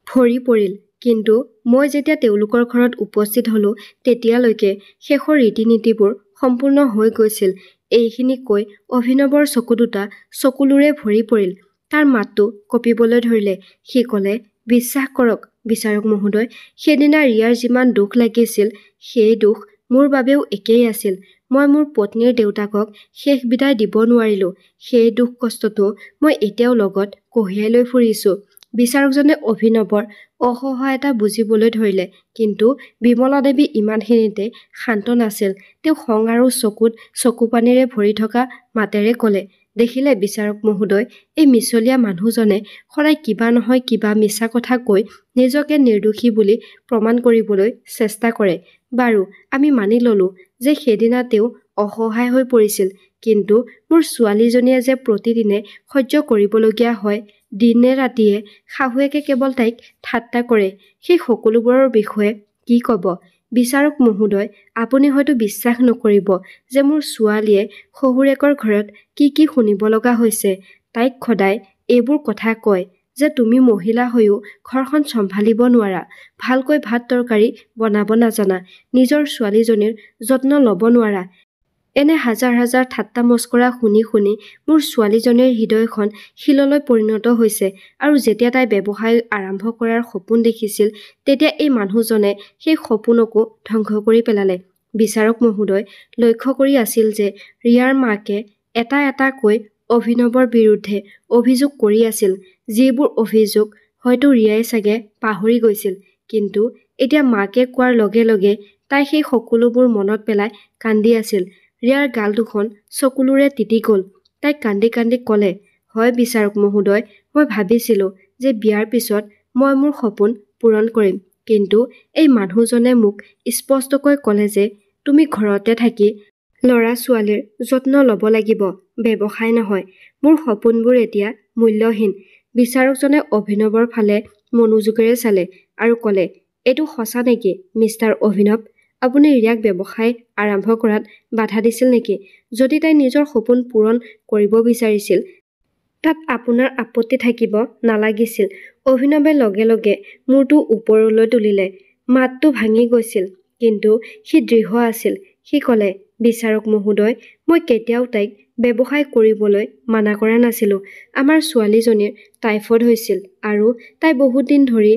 ভৰি পৰিল। কিন্তু মই যেতিয়া তেওঁলোকৰ ঘৰত উপস্থিত হ'লোঁ তেতিয়ালৈকে শেষৰ ৰীতি-নীতিবোৰ সম্পূৰ্ণ হৈ গৈছিল। এইখিনি কৈ অভিনৱৰ চকু দুটা চকুলোৰে ভৰি পৰিল। তাৰ মাতটো কঁপিবলৈ ধৰিলে। সি ক'লে, বিশ্বাস কৰক বিচাৰক মহোদয়, সেইদিনা ৰিয়াৰ যিমান দুখ লাগিছিল সেই দুখ মোৰ বাবেও একেই আছিল। মই মোৰ পত্নীৰ দেউতাকক শেষ বিদায় দিব নোৱাৰিলোঁ। সেই দুখ কষ্টটো মই এতিয়াও লগত কঢ়িয়াই লৈ ফুৰিছোঁ। বিচাৰকজনে অভিনৱৰ অসহায়তা বুজিবলৈ ধৰিলে, কিন্তু বিমলা দেৱী ইমানখিনিতে শান্ত নাছিল। তেওঁ খং আৰু চকুত চকুপানীৰে ভৰি থকা মাতেৰে ক'লে, দেখিলে বিচাৰক মহোদয়, এই মিছলীয়া মানুহজনে সদায় কিবা নহয় কিবা মিছা কথা কৈ নিজকে নিৰ্দোষী বুলি প্ৰমাণ কৰিবলৈ চেষ্টা কৰে। বাৰু, আমি মানি ল'লোঁ যে সেইদিনা তেওঁ অসহায় হৈ পৰিছিল, কিন্তু মোৰ ছোৱালীজনীয়ে যে প্ৰতিদিনে সহ্য কৰিবলগীয়া হয়, দিনে ৰাতিয়ে শাহুৱেকে কেৱল তাইক ঠাট্টা কৰে, সেই সকলোবোৰৰ বিষয়ে কি ক'ব? বিচাৰক মহোদয়, আপুনি হয়তো বিশ্বাস নকৰিব যে মোৰ ছোৱালীয়ে শহুৰেকৰ ঘৰত কি কি শুনিব লগা হৈছে। তাইক সদায় এইবোৰ কথা কয় যে তুমি মহিলা হৈও ঘৰখন চম্ভালিব নোৱাৰা, ভালকৈ ভাত তৰকাৰী বনাব নাজানা, নিজৰ ছোৱালীজনীৰ যত্ন ল'ব নোৱাৰা। এনে হাজাৰ হাজাৰ ঠাট্টা মস্কৰা শুনি শুনি মোৰ ছোৱালীজনীৰ হৃদয়খন শিললৈ পৰিণত হৈছে। আৰু যেতিয়া তাই ব্যৱসায় আৰম্ভ কৰাৰ সপোন দেখিছিল তেতিয়া এই মানুহজনে সেই সপোনকো ধ্বংস কৰি পেলালে। বিচাৰক মহোদয়, লক্ষ্য কৰি আছিল যে ৰিয়াৰ মাকে এটা এটাকৈ অভিনৱৰ বিৰুদ্ধে অভিযোগ কৰি আছিল। যিবোৰ অভিযোগ হয়তো ৰিয়াই চাগে পাহৰি গৈছিল, কিন্তু এতিয়া মাকে কোৱাৰ লগে লগে তাই সেই সকলোবোৰ মনত পেলাই কান্দি আছিল। ৰিয়াৰ গাল দুখন চকুলোৰে তিতি গ'ল। তাই কান্দি কান্দি ক'লে, হয় বিচাৰক মহোদয়, মই ভাবিছিলোঁ যে বিয়াৰ পিছত মই মোৰ সপোন পূৰণ কৰিম, কিন্তু এই মানুহজনে মোক স্পষ্টকৈ ক'লে যে তুমি ঘৰতে থাকি ল'ৰা-ছোৱালীৰ যত্ন ল'ব লাগিব, ব্যৱসায় নহয়। মোৰ সপোনবোৰ এতিয়া মূল্যহীন। বিচাৰকজনে অভিনৱৰ ফালে মনোযোগেৰে চালে আৰু ক'লে, এইটো সঁচা নেকি মিষ্টাৰ অভিনৱ? আপুনি ৰিয়াক ব্যৱসায় আৰম্ভ কৰাত বাধা দিছিল নেকি? যদি তাই নিজৰ সপোন পূৰণ কৰিব বিচাৰিছিল তাত আপোনাৰ আপত্তি থাকিব নালাগিছিল। অভিনৱে লগে লগে মূৰটো ওপৰলৈ তুলিলে। মাতটো ভাঙি গৈছিল, কিন্তু সি দৃঢ় আছিল। সি ক'লে, বিচাৰক মহোদয়, মই কেতিয়াও তাইক ব্যৱসায় কৰিবলৈ মানা কৰা নাছিলোঁ। আমাৰ ছোৱালীজনীৰ টাইফয়েড হৈছিল আৰু তাই বহুত দিন ধৰি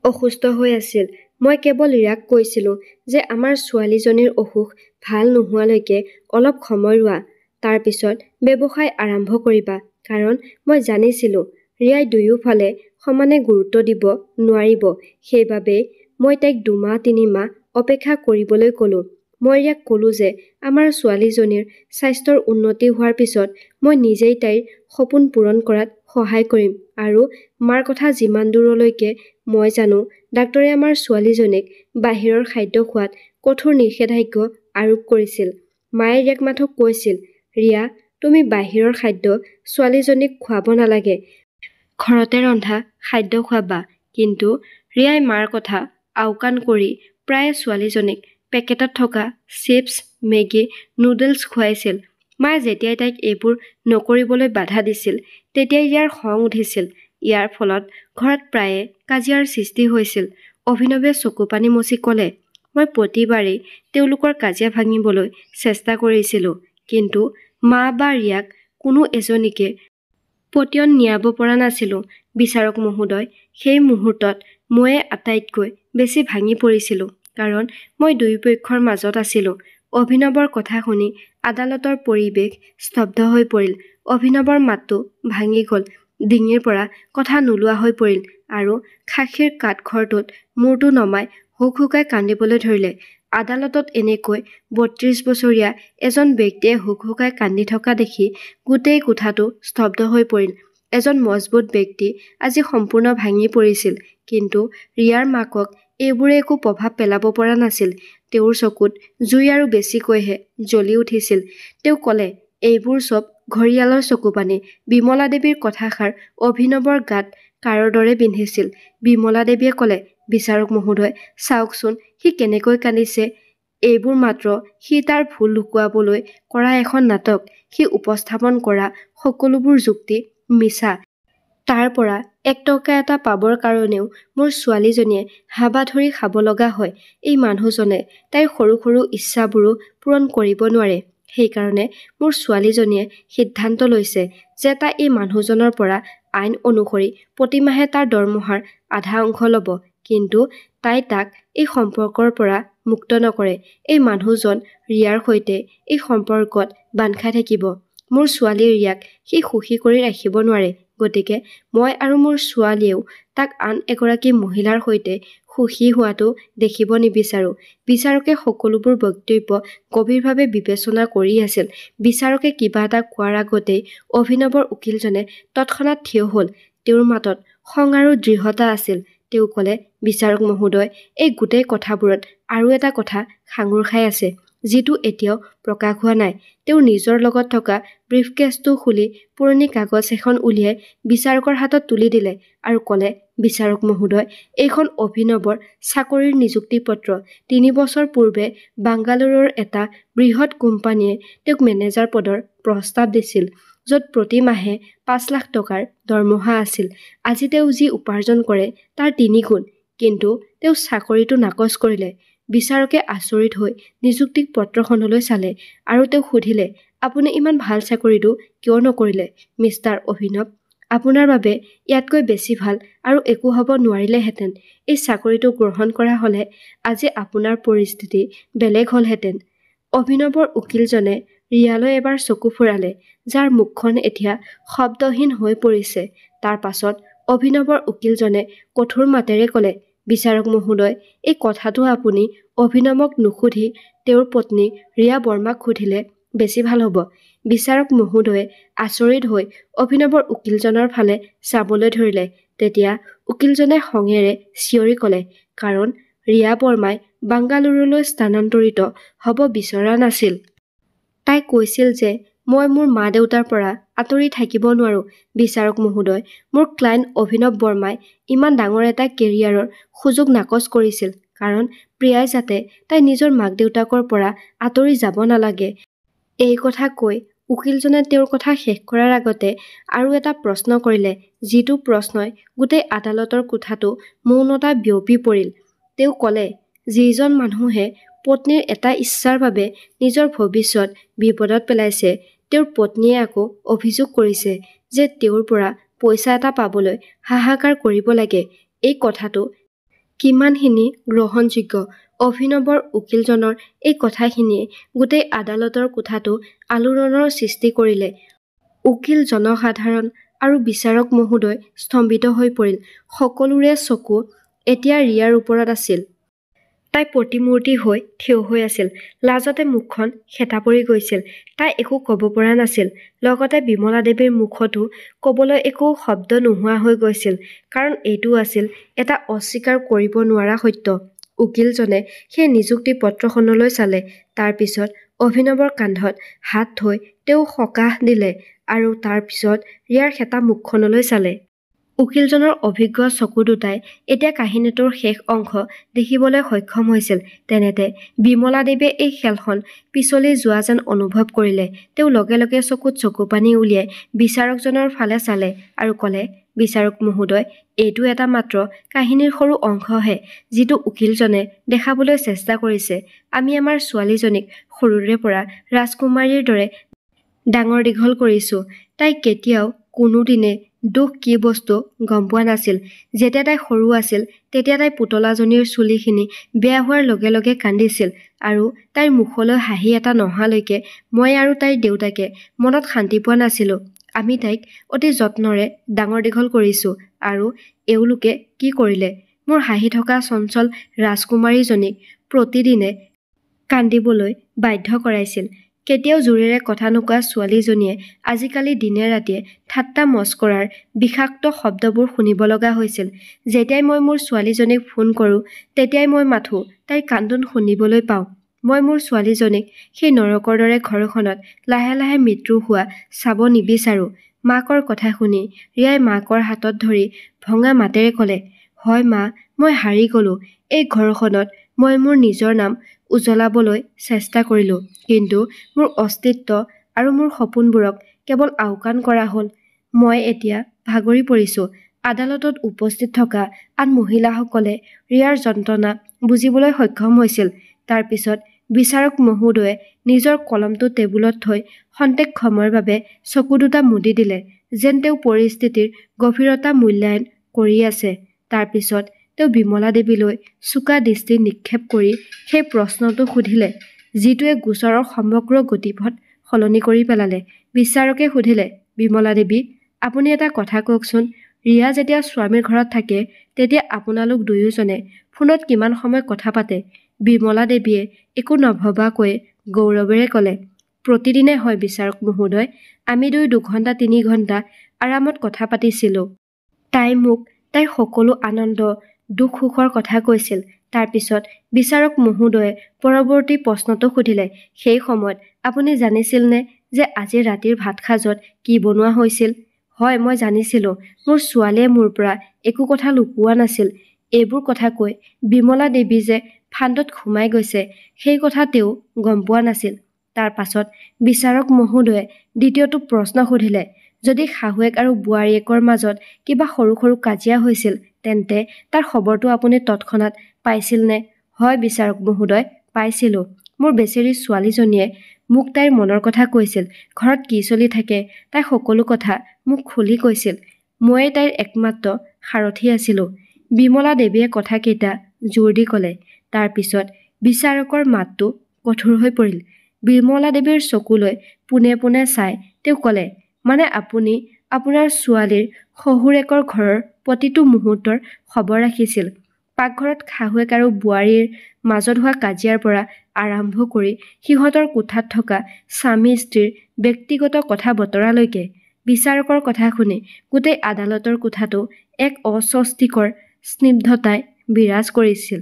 অসুস্থ হৈ আছিল। মই কেৱল ৰিয়াক কৈছিলোঁ যে আমাৰ ছোৱালীজনীৰ অসুখ ভাল নোহোৱালৈকে অলপ সময় ৰোৱা, তাৰ পিছত ব্যৱসায় আৰম্ভ কৰিবা। কাৰণ মই জানিছিলোঁ ৰিয়াই দুয়োফালে সমানে গুৰুত্ব দিব নোৱাৰিব। সেইবাবেই মই তাইক 2 মাহ 3 মাহ অপেক্ষা কৰিবলৈ ক'লোঁ। মই ৰিয়াক ক'লোঁ যে আমাৰ ছোৱালীজনীৰ স্বাস্থ্যৰ উন্নতি হোৱাৰ পিছত মই নিজেই তাইৰ সপোন পূৰণ কৰাত সহায় কৰিম। আৰু মাৰ কথা যিমান দূৰলৈকে মই জানো, ডাক্তৰে আমাৰ ছোৱালীজনীক বাহিৰৰ খাদ্য খোৱাত কঠোৰ নিষেধাজ্ঞা আৰোপ কৰিছিল। মায়ে ৰিয়াক মাথো কৈছিল, ৰিয়া, তুমি বাহিৰৰ খাদ্য ছোৱালীজনীক খুৱাব নালাগে, ঘৰতে ৰন্ধা খাদ্য খুৱাবা। কিন্তু ৰিয়াই মাৰ কথা আওকাণ কৰি প্ৰায়ে ছোৱালীজনীক পেকেটত থকা চিপছ, মেগী, নুডলছ খুৱাইছিল। মায়ে যেতিয়াই তাইক এইবোৰ নকৰিবলৈ বাধা দিছিল তেতিয়াই ৰিয়াৰ খং উঠিছিল। ইয়াৰ ফলত ঘৰত প্ৰায়ে কাজিয়াৰ সৃষ্টি হৈছিল। অভিনৱে চকুপানী মচি ক'লে, মই প্ৰতিবাৰেই তেওঁলোকৰ কাজিয়া ভাঙিবলৈ চেষ্টা কৰিছিলোঁ, কিন্তু মা বা ৰিয়াক কোনো এজনীকে পতিয়ন নিয়াব পৰা নাছিলোঁ বিচাৰক মহোদয়। সেই মুহূৰ্তত ময়ে আটাইতকৈ বেছি ভাঙি পৰিছিলোঁ, কাৰণ মই দুয়োপক্ষৰ মাজত আছিলোঁ। অভিনৱৰ কথা শুনি আদালতৰ পৰিৱেশ স্তব্ধ হৈ পৰিল। অভিনৱৰ মাতটো ভাঙি গ'ল, ডিঙিৰ পৰা কথা নোলোৱা হৈ পৰিল আৰু সাক্ষীৰ কাঠঘৰটোত মূৰটো নমাই হুকহুকাই কান্দিবলৈ ধৰিলে। আদালতত এনেকৈ ৩২ বছৰীয়া এজন ব্যক্তিয়ে হুকহুকাই কান্দি থকা দেখি গোটেই কোঠাটো স্তব্ধ হৈ পৰিল। এজন মজবুত ব্যক্তি আজি সম্পূৰ্ণ ভাঙি পৰিছিল, কিন্তু ৰিয়াৰ মাকক এইবোৰে একো প্ৰভাৱ পেলাব পৰা নাছিল। তেওঁৰ চকুত জুই আৰু বেছিকৈহে জ্বলি উঠিছিল। তেওঁ ক'লে, এইবোৰ চব ঘঁৰিয়ালৰ চকুপানী। বিমলা দেৱীৰ কথাষাৰ অভিনৱৰ গাত কাঁড়ৰ দৰে বিন্ধিছিল। বিমলা দেৱীয়ে ক'লে, বিচাৰক মহোদয়, চাওকচোন সি কেনেকৈ কান্দিছে। এইবোৰ মাত্ৰ সি তাৰ ভুল লুকুৱাবলৈ কৰা এখন নাটক। সি উপস্থাপন কৰা সকলোবোৰ যুক্তি মিছা। তাৰ পৰা ১ টকা এটা পাবৰ কাৰণেও মোৰ ছোৱালীজনীয়ে হাবাথুৰি খাব লগা হয়। এই মানুহজনে তাইৰ সৰু সৰু ইচ্ছাবোৰো পূৰণ কৰিব নোৱাৰে। সেইকাৰণে মোৰ ছোৱালীজনীয়ে সিদ্ধান্ত লৈছে যে তাই এই মানুহজনৰ পৰা আইন অনুসৰি প্ৰতিমাহে তাৰ দৰমহাৰ আধা অংশ ল'ব, কিন্তু তাই তাক এই সম্পৰ্কৰ পৰা মুক্ত নকৰে। এই মানুহজন ৰিয়াৰ সৈতে এই সম্পৰ্কত বান্ধ খাই থাকিব। মোৰ ছোৱালী ৰিয়াক সি সুখী কৰি ৰাখিব নোৱাৰে। গতিকে মই আৰু মোৰ ছোৱালীয়েও তাক আন এগৰাকী মহিলাৰ সৈতে সুখী হোৱাটো দেখিব নিবিচাৰোঁ। বিচাৰকে সকলোবোৰ বক্তব্য গভীৰভাৱে বিবেচনা কৰি আছিল। বিচাৰকে কিবা এটা কোৱাৰ আগতেই অভিনৱৰ উকিলজনে তৎক্ষণাত থিয় হ'ল। তেওঁৰ মাতত খং আৰু দৃঢ়তা আছিল। তেওঁ ক'লে, বিচাৰক মহোদয়, এই গোটেই কথাবোৰত আৰু এটা কথা সাঙুৰ খাই আছে, যিটো এতিয়াও প্ৰকাশ হোৱা নাই। তেওঁ নিজৰ লগত থকা ব্ৰিফকেছটো খুলি পুৰণি কাগজ এখন উলিয়াই বিচাৰকৰ হাতত তুলি দিলে আৰু ক'লে, বিচাৰক মহোদয়, এইখন অভিনৱৰ চাকৰিৰ নিযুক্তি পত্ৰ। ৩ বছৰ পূৰ্বে বাংগালুৰুৰ এটা বৃহৎ কোম্পানীয়ে তেওঁক মেনেজাৰ পদৰ প্ৰস্তাৱ দিছিল, য'ত প্ৰতি মাহে ৫ লাখ টকাৰ দৰমহা আছিল। আজি তেওঁ যি উপাৰ্জন কৰে তাৰ ৩ গুণ, কিন্তু তেওঁ চাকৰিটো নাকচ কৰিলে। বিচাৰকে আচৰিত হৈ নিযুক্তি পত্ৰখনলৈ চালে আৰু তেওঁক সুধিলে, আপুনি ইমান ভাল চাকৰিটো কিয় নকৰিলে? মিষ্টাৰ অভিনৱ, আপোনাৰ বাবে ইয়াতকৈ বেছি ভাল আৰু একো হ'ব নোৱাৰিলেহেঁতেন। এই চাকৰিটো গ্ৰহণ কৰা হ'লে আজি আপোনাৰ পৰিস্থিতি বেলেগ হ'লহেঁতেন। অভিনৱৰ উকিলজনে ৰিয়ালৈ এবাৰ চকু ফুৰালে, যাৰ মুখখন এতিয়া শব্দহীন হৈ পৰিছে। তাৰ পাছত অভিনৱৰ উকিলজনে কঠোৰ মাতেৰে ক'লে, বিচাৰক মহোদয়, এই কথাটো আপুনি অভিনৱক নুসুধি তেওঁৰ পত্নী ৰিয়া বৰ্মাক সুধিলে বেছি ভাল হ'ব। বিচাৰক মহোদয়ে আচৰিত হৈ অভিনৱৰ উকিলজনৰ ফালে চাবলৈ ধৰিলে। তেতিয়া উকিলজনে খঙেৰে চিঞৰি ক'লে, কাৰণ ৰিয়া বৰ্মাই বাংগালুৰুলৈ স্থানান্তৰিত হ'ব বিচৰা নাছিল। তাই কৈছিল যে মই মোৰ মা-দেউতাৰ পৰা আঁতৰি থাকিব নোৱাৰোঁ। বিচাৰক মহোদয়, মোৰ ক্লায়েণ্ট অভিনৱ বৰ্মাই ইমান ডাঙৰ এটা কেৰিয়াৰৰ সুযোগ নাকচ কৰিছিল, কাৰণ প্ৰিয়াই যাতে তাই নিজৰ মাক-দেউতাকৰ পৰা আঁতৰি যাব নালাগে। এই কথা কৈ উকিলজনে তেওঁৰ কথা শেষ কৰাৰ আগতে আৰু এটা প্ৰশ্ন কৰিলে, যিটো প্ৰশ্নই গোটেই আদালতৰ কোঠাটো মৌনতা বিয়পি পৰিল। তেওঁ ক'লে, যিজন মানুহে পত্নীৰ এটা ইচ্ছাৰ বাবে নিজৰ ভৱিষ্যত বিপদত পেলাইছে, তেওঁৰ পত্নীয়ে আকৌ অভিযোগ কৰিছে যে তেওঁৰ পৰা পইচা এটা পাবলৈ হাহাকাৰ কৰিব লাগে। এই কথাটো কিমানখিনি গ্ৰহণযোগ্য? অভিনৱৰ উকিলজনৰ এই কথাখিনিয়ে গোটেই আদালতৰ কোঠাটো আলোড়নৰ সৃষ্টি কৰিলে। উকিল, জনসাধাৰণ আৰু বিচাৰক মহোদয় স্তম্ভিত হৈ পৰিল। সকলোৰে চকু এতিয়া ৰিয়াৰ ওপৰত আছিল। তাই প্ৰতিমূৰ্তি হৈ থিয় হৈ আছিল। লাজতে মুখখন শেঁতা পৰি গৈছিল। তাই একো ক'ব পৰা নাছিল। লগতে বিমলা দেৱীৰ মুখতো ক'বলৈ একো শব্দ নোহোৱা হৈ গৈছিল, কাৰণ এইটো আছিল এটা অস্বীকাৰ কৰিব নোৱাৰা সত্য। উকিলজনে সেই নিযুক্তি পত্ৰখনলৈ চালে। তাৰ পিছত অভিনৱৰ কান্ধত হাত থৈ তেওঁ সকাহ দিলে আৰু তাৰ পিছত ৰিয়াৰ শেঁতা মুখখনলৈ চালে। উকিলজনৰ অভিজ্ঞ চকু দুটাই এতিয়া কাহিনীটোৰ শেষ অংশ দেখিবলৈ সক্ষম হৈছিল। তেনেতে বিমলা দেৱীয়ে এই খেলখন পিছলি যোৱা যেন অনুভৱ কৰিলে। তেওঁ লগে লগে চকুত চকুপানী উলিয়াই বিচাৰকজনৰ ফালে চালে আৰু ক'লে, বিচাৰক মহোদয়, এইটো এটা মাত্ৰ কাহিনীৰ সৰু অংশহে, যিটো উকিলজনে দেখাবলৈ চেষ্টা কৰিছে। আমি আমাৰ ছোৱালীজনীক সৰুৰে পৰা ৰাজকুমাৰীৰ দৰে ডাঙৰ দীঘল কৰিছোঁ। তাই কেতিয়াও কোনোদিনে দুখ কি বস্তু গম পোৱা নাছিল। যেতিয়া তাই সৰু আছিল তেতিয়া তাই পুতলাজনীৰ চুলিখিনি বেয়া হোৱাৰ লগে লগে কান্দিছিল আৰু তাইৰ মুখলৈ হাঁহি এটা নহালৈকে মই আৰু তাইৰ দেউতাকে মনত শান্তি পোৱা নাছিলোঁ। আমি তাইক অতি যত্নৰে ডাঙৰ দীঘল কৰিছোঁ আৰু এওঁলোকে কি কৰিলে? মোৰ হাঁহি থকা চঞ্চল ৰাজকুমাৰীজনীক প্ৰতিদিনে কান্দিবলৈ বাধ্য কৰাইছিল। কেতিয়াও জোৰেৰে কথা নোকোৱা ছোৱালীজনীয়ে আজিকালি দিনে ৰাতিয়ে ঠাট্টা মস্কৰাৰ বিষাক্ত শব্দবোৰ শুনিব লগা হৈছিল। যেতিয়াই মই মোৰ ছোৱালীজনীক ফোন কৰোঁ তেতিয়াই মই মাথো তাইৰ কান্দোন শুনিবলৈ পাওঁ। মই মোৰ ছোৱালীজনীক সেই নৰকৰ দৰে ঘৰখনত লাহে লাহে মৃত্যু হোৱা চাব নিবিচাৰোঁ। মাকৰ কথা শুনি ৰিয়াই মাকৰ হাতত ধৰি ভঙা মাতেৰে ক'লে, হয় মা, মই হাৰি গ'লোঁ। এই ঘৰখনত মই মোৰ নিজৰ নাম উজ্বলাবলৈ চেষ্টা কৰিলোঁ, কিন্তু মোৰ অস্তিত্ব আৰু মোৰ সপোনবোৰক কেৱল আওকাণ কৰা হ'ল। মই এতিয়া ভাগৰি পৰিছোঁ। আদালতত উপস্থিত থকা আন মহিলাসকলে ৰিয়াৰ যন্ত্ৰণা বুজিবলৈ সক্ষম হৈছিল। তাৰ পিছত বিচাৰক মহোদয়ে নিজৰ কলমটো টেবুলত থৈ খন্তেক সময়ৰ বাবে চকু দুটা মুদি দিলে, যেন তেওঁ পৰিস্থিতিৰ গভীৰতা মূল্যায়ন কৰি আছে। তাৰ পিছত তেওঁ বিমলা দেৱীলৈ চোকা দৃষ্টি নিক্ষেপ কৰি সেই প্ৰশ্নটো সুধিলে, যিটোৱে গোচৰৰ সমগ্ৰ গতিপথ সলনি কৰি পেলালে। বিচাৰকে সুধিলে, বিমলা দেৱী, আপুনি এটা কথা কওকচোন, ৰিয়া যেতিয়া স্বামীৰ ঘৰত থাকে তেতিয়া আপোনালোক দুয়োজনে ফোনত কিমান সময় কথা পাতে? বিমলা দেৱীয়ে একো নভবাকৈ গৌৰৱেৰে ক'লে, প্ৰতিদিনে হয় বিচাৰক মহোদয়। আমি 2-3 ঘণ্টা আৰামত কথা পাতিছিলোঁ। তাই মোক তাইৰ সকলো আনন্দ দুখ সুখৰ কথা কৈছিল। তাৰ পিছত বিচাৰক মহোদয়ে পৰৱৰ্তী প্ৰশ্নটো সুধিলে, সেই সময়ত আপুনি জানিছিলনে যে আজি ৰাতিৰ ভাত সাজত কি বনোৱা হৈছিল? হয়, মই জানিছিলোঁ। মোৰ ছোৱালীয়ে মোৰ পৰা একো কথা লুকুওৱা নাছিল। এইবোৰ কথা কৈ বিমলা দেৱী যে ফান্দত সোমাই গৈছে সেই কথা তেওঁ গম পোৱা নাছিল। তাৰ পাছত বিচাৰক মহোদয়ে দ্বিতীয়টো প্ৰশ্ন সুধিলে, যদি শাহুৱেক আৰু বোৱাৰীয়েকৰ মাজত কিবা সৰু সৰু কাজিয়া হৈছিল তেন্তে তাৰ খবৰটো আপুনি তৎক্ষণাত পাইছিলনে? হয় বিচাৰক মহোদয়, পাইছিলোঁ। মোৰ বেচেৰী ছোৱালীজনীয়ে মোক তাইৰ মনৰ কথা কৈছিল। ঘৰত কি চলি থাকে তাই সকলো কথা মোক খুলি কৈছিল। ময়েই তাইৰ একমাত্ৰ সাৰথি আছিলোঁ। বিমলা দেৱীয়ে কথাকেইটা জোৰ দি ক'লে। তাৰ পিছত বিচাৰকৰ মাতটো কঠোৰ হৈ পৰিল। বিমলা দেৱীৰ চকুলৈ পোনে পোনে চাই তেওঁ ক'লে, মানে আপুনি আপোনাৰ ছোৱালীৰ শহুৰেকৰ ঘৰৰ প্ৰতিটো মুহূৰ্তৰ খবৰ ৰাখিছিল? পাকঘৰত শাহুৱেক আৰু বোৱাৰীৰ মাজত হোৱা কাজিয়াৰ পৰা আৰম্ভ কৰি সিহঁতৰ কোঠাত থকা স্বামী স্ত্ৰীৰ ব্যক্তিগত কথা বতৰালৈকে। বিচাৰকৰ কথা শুনি গোটেই আদালতৰ কোঠাটো এক অস্বস্তিকৰ স্নিগ্ধতাই বিৰাজ কৰিছিল।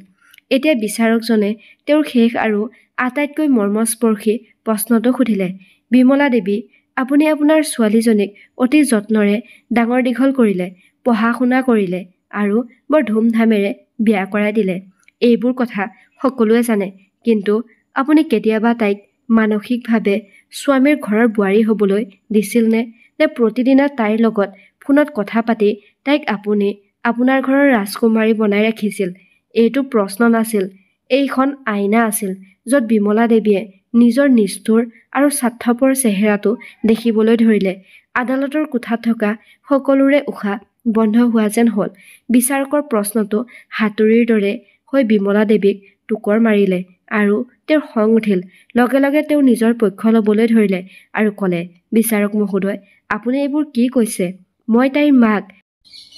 এতিয়া বিচাৰকজনে তেওঁৰ শেষ আৰু আটাইতকৈ মৰ্মস্পৰ্শী প্ৰশ্নটো সুধিলে, বিমলা দেৱী, আপুনি আপোনাৰ ছোৱালীজনীক অতি যত্নৰে ডাঙৰ দীঘল কৰিলে, পঢ়া শুনা কৰিলে আৰু বৰ ধুমধামেৰে বিয়া কৰাই দিলে। এইবোৰ কথা সকলোৱে জানে, কিন্তু আপুনি কেতিয়াবা তাইক মানসিকভাৱে স্বামীৰ ঘৰৰ বোৱাৰী হ'বলৈ দিছিলনে? নে প্ৰতিদিনে তাইৰ লগত ফোনত কথা পাতি তাইক আপুনি আপোনাৰ ঘৰৰ ৰাজকুমাৰী বনাই ৰাখিছিল? এইটো প্ৰশ্ন নাছিল, এইখন আইনা আছিল, য'ত বিমলা দেৱীয়ে নিজৰ নিষ্ঠুৰ আৰু স্বাৰ্থপৰ চেহেৰাটো দেখিবলৈ ধৰিলে। আদালতৰ কোঠাত থকা সকলোৰে উশাহ বন্ধ হোৱা যেন হ'ল। বিচাৰকৰ প্ৰশ্নটো হাতুৰিৰ দৰে হৈ বিমলা দেৱীক টোকৰ মাৰিলে আৰু তেওঁৰ খং উঠিল। লগে লগে তেওঁ নিজৰ পক্ষ ল'বলৈ ধৰিলে আৰু ক'লে, বিচাৰক মহোদয়, আপুনি এইবোৰ কি কৈছে? মই তাইৰ মাক।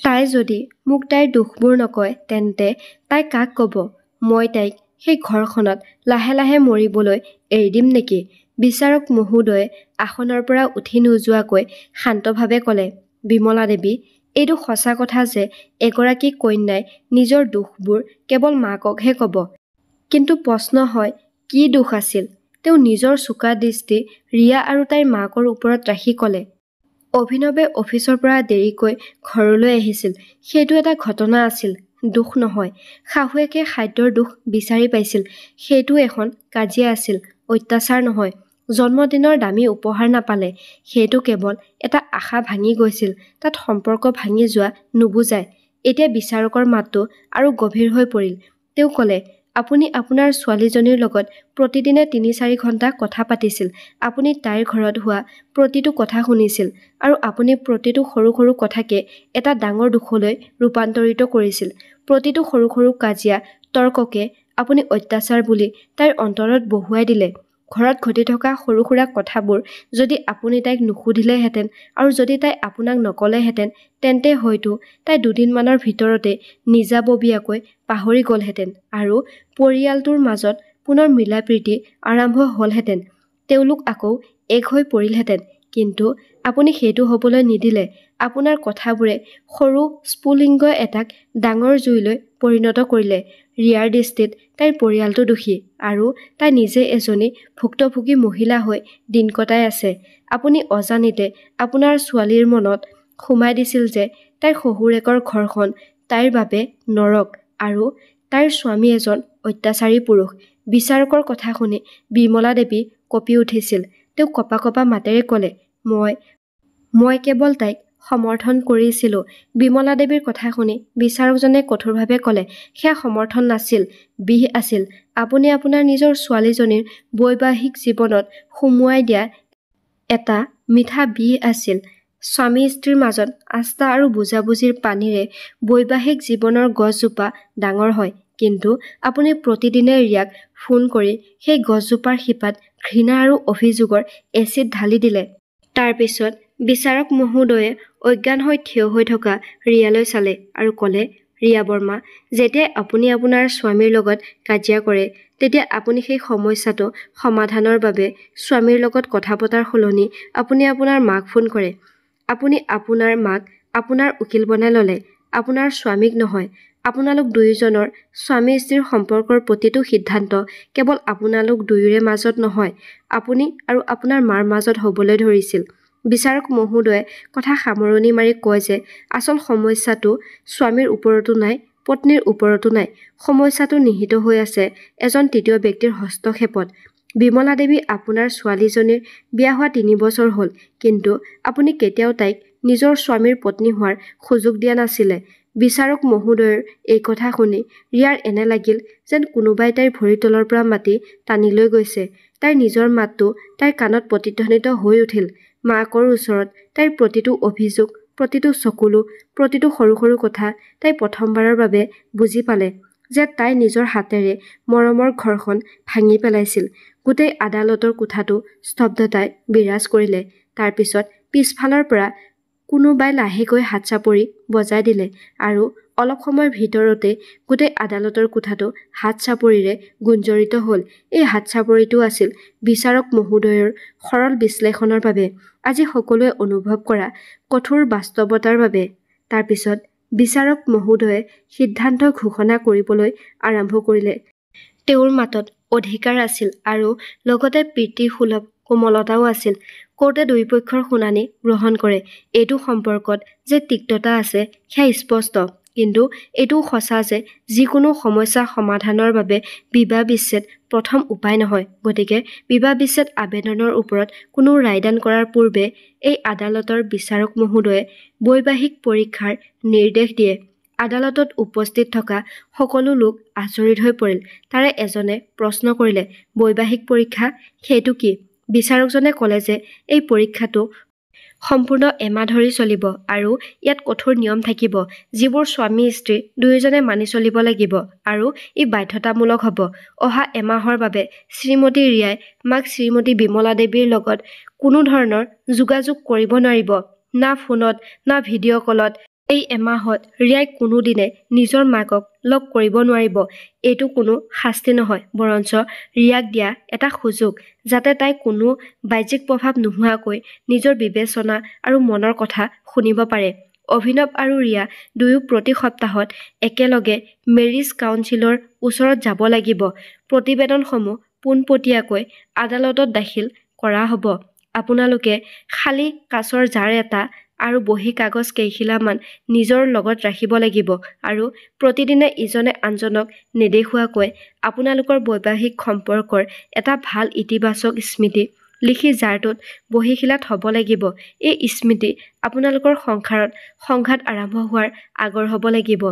তাই যদি মোক তাইৰ দুখবোৰ নকয় তেন্তে তাই কাক ক'ব? মই তাইক সেই ঘৰখনত লাহে লাহে মৰিবলৈ এৰি দিম নেকি? বিচাৰক মহোদয়ে আসনৰ পৰা উঠি নোযোৱাকৈ শান্তভাৱে ক'লে, বিমলা দেৱী, এইটো সঁচা কথা যে এগৰাকী কন্যাই নিজৰ দুখবোৰ কেৱল মাককহে ক'ব। কিন্তু প্ৰশ্ন হয়, কি দুখ আছিল? তেওঁ নিজৰ চোকা দৃষ্টি ৰিয়া আৰু তাইৰ মাকৰ ওপৰত ৰাখি ক'লে, অভিনৱে অফিচৰ পৰা দেৰিকৈ ঘৰলৈ আহিছিল। সেইটো এটা ঘটনা আছিল, দুখ নহয়। শাহুৱেকে খাদ্যৰ দুখ বিচাৰি পাইছিল। সেইটো এখন কাজিয়া আছিল, অত্যাচাৰ নহয়। জন্মদিনৰ দামী উপহাৰ নাপালে, সেইটো কেৱল এটা আশা ভাঙি গৈছিল। তাত সম্পৰ্ক ভাঙি যোৱা নুবুজায়। এতিয়া বিচাৰকৰ মাতটো আৰু গভীৰ হৈ পৰিল। তেওঁ ক'লে, আপুনি আপোনাৰ ছোৱালীজনীৰ লগত প্ৰতিদিনে ৩-৪ ঘণ্টা কথা পাতিছিল। আপুনি তাইৰ ঘৰত হোৱা প্ৰতিটো কথা শুনিছিল আৰু আপুনি প্ৰতিটো সৰু সৰু কথাকে এটা ডাঙৰ দুখলৈ ৰূপান্তৰিত কৰিছিল। প্ৰতিটো সৰু সৰু কাজিয়া, তৰ্ককে আপুনি অত্যাচাৰ বুলি তাইৰ অন্তৰত বহুৱাই দিলে। ঘৰত ঘটি থকা সৰু সুৰা কথাবোৰ যদি আপুনি তাইক নুসুধিলেহেঁতেন আৰু যদি তাই আপোনাক নকলেহেঁতেন, তেন্তে হয়তো তাই দুদিনমানৰ ভিতৰতে নিজাববীয়াকৈ পাহৰি গ'লহেঁতেন আৰু পৰিয়ালটোৰ মাজত পুনৰ মিলা প্ৰীতি আৰম্ভ হ'লহেঁতেন। তেওঁলোক আকৌ এক হৈ পৰিলহেঁতেন। কিন্তু আপুনি সেইটো হ'বলৈ নিদিলে। আপোনাৰ কথাবোৰে সৰু স্ফুলিংগ এটাক ডাঙৰ জুইলৈ পৰিণত কৰিলে। ৰিয়াৰ দৃষ্টিত তাইৰ পৰিয়ালটো দোষী আৰু তাই নিজে এজনী ভুক্তভোগী মহিলা হৈ দিন কটাই আছে। আপুনি অজানিতে আপোনাৰ ছোৱালীৰ মনত সোমাই দিছিল যে তাইৰ শহুৰেকৰ ঘৰখন তাইৰ বাবে নৰক আৰু তাইৰ স্বামী এজন অত্যাচাৰী পুৰুষ। বিচাৰকৰ কথা শুনি বিমলা দেৱী কঁপি উঠিছিল। তেওঁ কঁপা কঁপা মাতেৰে ক'লে, মই কেৱল তাইক সমৰ্থন কৰিছিলোঁ। বিমলা দেৱীৰ কথা শুনি বিচাৰকজনে কঠোৰভাৱে ক'লে, সেয়া সমৰ্থন নাছিল, বিহ আছিল। আপুনি আপোনাৰ নিজৰ ছোৱালীজনীৰ বৈবাহিক জীৱনত সুমুৱাই দিয়া এটা মিঠা বিহ আছিল। স্বামী স্ত্ৰীৰ মাজত আস্থা আৰু বুজাবুজিৰ পানীৰে বৈবাহিক জীৱনৰ গছজোপা ডাঙৰ হয়। কিন্তু আপুনি প্ৰতিদিনে ৰিয়াক ফোন কৰি সেই গছজোপাৰ শিপাত ঘৃণা আৰু অভিযোগৰ এচিড ঢালি দিলে। তাৰ পিছত বিচাৰক মহোদয়ে অজ্ঞান হৈ থিয় হৈ থকা ৰিয়ালৈ চালে আৰু ক'লে, ৰিয়া বৰ্মা, যেতিয়াই আপুনি আপোনাৰ স্বামীৰ লগত কাজিয়া কৰে, তেতিয়া আপুনি সেই সমস্যাটো সমাধানৰ বাবে স্বামীৰ লগত কথা পতাৰ সলনি আপুনি আপোনাৰ মাক ফোন কৰে। আপুনি আপোনাৰ মাক আপোনাৰ উকিল বনাই ল'লে, আপোনাৰ স্বামীক নহয়। আপোনালোক দুয়োজনৰ স্বামী স্ত্ৰীৰ সম্পৰ্কৰ প্ৰতিটো সিদ্ধান্ত কেৱল আপোনালোক দুয়োৰে মাজত নহয়, আপুনি আৰু আপোনাৰ মাৰ মাজত হ'বলৈ ধৰিছিল। বিচাৰক মহোদয়ে কথা সামৰণি মাৰি কয় যে আচল সমস্যাটো স্বামীৰ ওপৰতো নাই, পত্নীৰ ওপৰতো নাই। সমস্যাটো নিহিত হৈ আছে এজন তৃতীয় ব্যক্তিৰ হস্তক্ষেপত। বিমলা দেৱী আপোনাৰ ছোৱালীজনীৰ বিয়া হোৱা ৩ বছৰ হ'ল, কিন্তু আপুনি কেতিয়াও তাইক নিজৰ স্বামীৰ পত্নী হোৱাৰ সুযোগ দিয়া নাছিলে। বিচাৰক মহোদয়ৰ এই কথা শুনি ৰিয়াৰ এনে লাগিল যেন কোনোবাই তাইৰ ভৰিৰ তলৰ পৰা মাটি টানি লৈ গৈছে। তাইৰ নিজৰ মাতটো তাইৰ কাণত প্ৰতিধ্বনিত হৈ উঠিল। মাকৰ ওচৰত তাইৰ প্ৰতিটো অভিযোগ, প্ৰতিটো চকুলো, প্ৰতিটো সৰু সৰু কথা তাই প্ৰথমবাৰৰ বাবে বুজি পালে যে তাই নিজৰ হাতেৰে মৰমৰ ঘৰখন ভাঙি পেলাইছিল। গোটেই আদালতৰ কোঠাটো স্তব্ধতাই বিৰাজ কৰিলে। তাৰ পিছত পিছফালৰ পৰা কোনোবাই লাহেকৈ হাত চাপৰি বজাই দিলে আৰু অলপ সময়ৰ ভিতৰতে গোটেই আদালতৰ কোঠাটো হাত চাপৰিৰে গুঞ্জৰিত হ'ল। এই হাত চাপৰিটো আছিল বিচাৰক মহোদয়ৰ সৰল বিশ্লেষণৰ বাবে, আজি সকলোৱে অনুভৱ কৰা কঠোৰ বাস্তৱতাৰ বাবে। তাৰ পিছত বিচাৰক মহোদয়ে সিদ্ধান্ত ঘোষণা কৰিবলৈ আৰম্ভ কৰিলে। তেওঁৰ মাতত অধিকাৰ আছিল আৰু লগতে প্ৰীতিসুলভ কোমলতাও আছিল। কোৰ্টে দুয়োপক্ষৰ শুনানি গ্ৰহণ কৰে। এইটো সম্পৰ্কত যে তিক্ততা আছে সেয়া স্পষ্ট, কিন্তু এইটোও সঁচা যে যিকোনো সমস্যা সমাধানৰ বাবে বিবাহ বিচ্ছেদ প্ৰথম উপায় নহয়। গতিকে বিবাহ বিচ্ছেদ আবেদনৰ ওপৰত কোনো ৰায়দান কৰাৰ পূৰ্বে এই আদালতৰ বিচাৰক মহোদয়ে বৈবাহিক পৰীক্ষাৰ নিৰ্দেশ দিয়ে। আদালতত উপস্থিত থকা সকলো লোক আচৰিত হৈ পৰিল। তাৰে এজনে প্ৰশ্ন কৰিলে, বৈবাহিক পৰীক্ষা, সেইটো কি? বিচাৰকজনে ক'লে যে এই পৰীক্ষাটো সম্পূৰ্ণ এমাহ ধৰি চলিব আৰু ইয়াত কঠোৰ নিয়ম থাকিব, যিবোৰ স্বামী স্ত্ৰী দুয়োজনে মানি চলিব লাগিব আৰু ই বাধ্যতামূলক হ'ব। অহা এমাহৰ বাবে শ্ৰীমতী ৰিয়াই মাক শ্ৰীমতী বিমলা দেৱীৰ লগত কোনো ধৰণৰ যোগাযোগ কৰিব নোৱাৰিব, না ফোনত, না ভিডিঅ' কলত। এই এমাহত ৰিয়াই কোনোদিনে নিজৰ মাকক লগ কৰিব নোৱাৰিব। এইটো কোনো শাস্তি নহয়, বৰঞ্চ ৰিয়াক দিয়া এটা সুযোগ, যাতে তাই কোনো বাহ্যিক প্ৰভাৱ নোহোৱাকৈ নিজৰ বিবেচনা আৰু মনৰ কথা শুনিব পাৰে। অভিনৱ আৰু ৰিয়া দুয়ো প্ৰতি সপ্তাহত একেলগে মেৰিজ কাউন্সিলৰ ওচৰত যাব লাগিব। প্ৰতিবেদনসমূহ পোনপটীয়াকৈ আদালতত দাখিল কৰা হ'ব। আপোনালোকে খালী কাঁচৰ জাৰ এটা আৰু বহী কাগজ কেইখিলামান নিজৰ লগত ৰাখিব লাগিব আৰু প্ৰতিদিনে ইজনে আনজনক নেদেখুৱাকৈ আপোনালোকৰ বৈবাহিক সম্পৰ্কৰ এটা ভাল ইতিবাচক স্মৃতি লিখি জাৰটোত বহীখিলাত হ'ব লাগিব। এই স্মৃতি আপোনালোকৰ সংসাৰত সংঘাত আৰম্ভ হোৱাৰ আগৰ হ'ব লাগিব।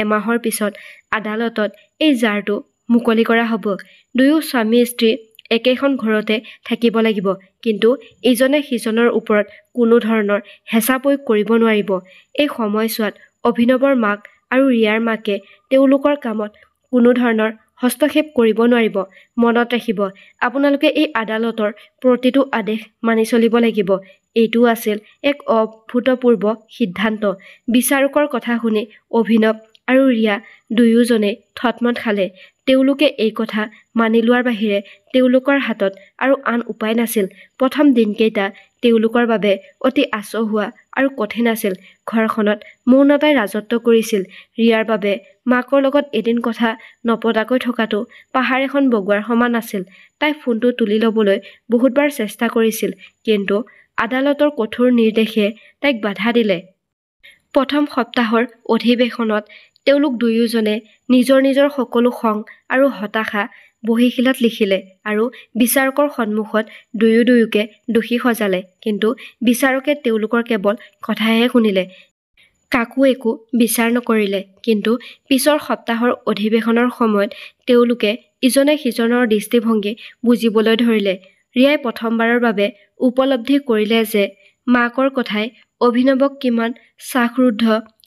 এমাহৰ পিছত আদালতত এই জাৰটো মুকলি কৰা হ'ব। দুয়ো স্বামী স্ত্ৰী একেখন ঘৰতে থাকিব লাগিব, কিন্তু ইজনে সিজনৰ ওপৰত কোনো ধৰণৰ হেঁচা প্ৰয়োগ কৰিব নোৱাৰিব। এই সময়ছোৱাত অভিনৱৰ মাক আৰু ৰিয়াৰ মাকে তেওঁলোকৰ কামত কোনো ধৰণৰ হস্তক্ষেপ কৰিব নোৱাৰিব। মনত ৰাখিব, আপোনালোকে এই আদালতৰ প্ৰতিটো আদেশ মানি চলিব লাগিব। এইটো আছিল এক অভূতপূৰ্ব সিদ্ধান্ত। বিচাৰকৰ কথা শুনি অভিনৱ আৰু ৰিয়া দুয়োজনেই থতমত খালে। তেওঁলোকে এই কথা মানি লোৱাৰ বাহিৰে তেওঁলোকৰ হাতত আৰু আন উপায় নাছিল। প্ৰথম দিনকেইটা তেওঁলোকৰ বাবে অতি আচহুৱা আৰু কঠিন আছিল। ঘৰখনত মৌনতাই ৰাজত্ব কৰিছিল। ৰিয়াৰ বাবে মাকৰ লগত এদিন কথা নপতাকৈ থকাটো পাহাৰ এখন বগোৱাৰ সমান আছিল। তাই ফোনটো তুলি ল'বলৈ বহুতবাৰ চেষ্টা কৰিছিল, কিন্তু আদালতৰ কঠোৰ নিৰ্দেশে তাইক বাধা দিলে। প্ৰথম সপ্তাহৰ অধিৱেশনত তেওঁলোক দুয়োজনে নিজৰ নিজৰ সকলো খং আৰু হতাশা বহীশিলাত লিখিলে আৰু বিচাৰকৰ সন্মুখত দুয়োকে দোষী সজালে। কিন্তু বিচাৰকে তেওঁলোকৰ কেৱল কথাহে শুনিলে, কাকো একো বিচাৰ নকৰিলে। কিন্তু পিছৰ সপ্তাহৰ অধিৱেশনৰ সময়ত তেওঁলোকে ইজনে সিজনৰ দৃষ্টিভংগী বুজিবলৈ ধৰিলে। ৰিয়াই প্ৰথমবাৰৰ বাবে উপলব্ধি কৰিলে যে মাকৰ কথাই অভিনৱক কিমান শ্বাসৰুদ্ধ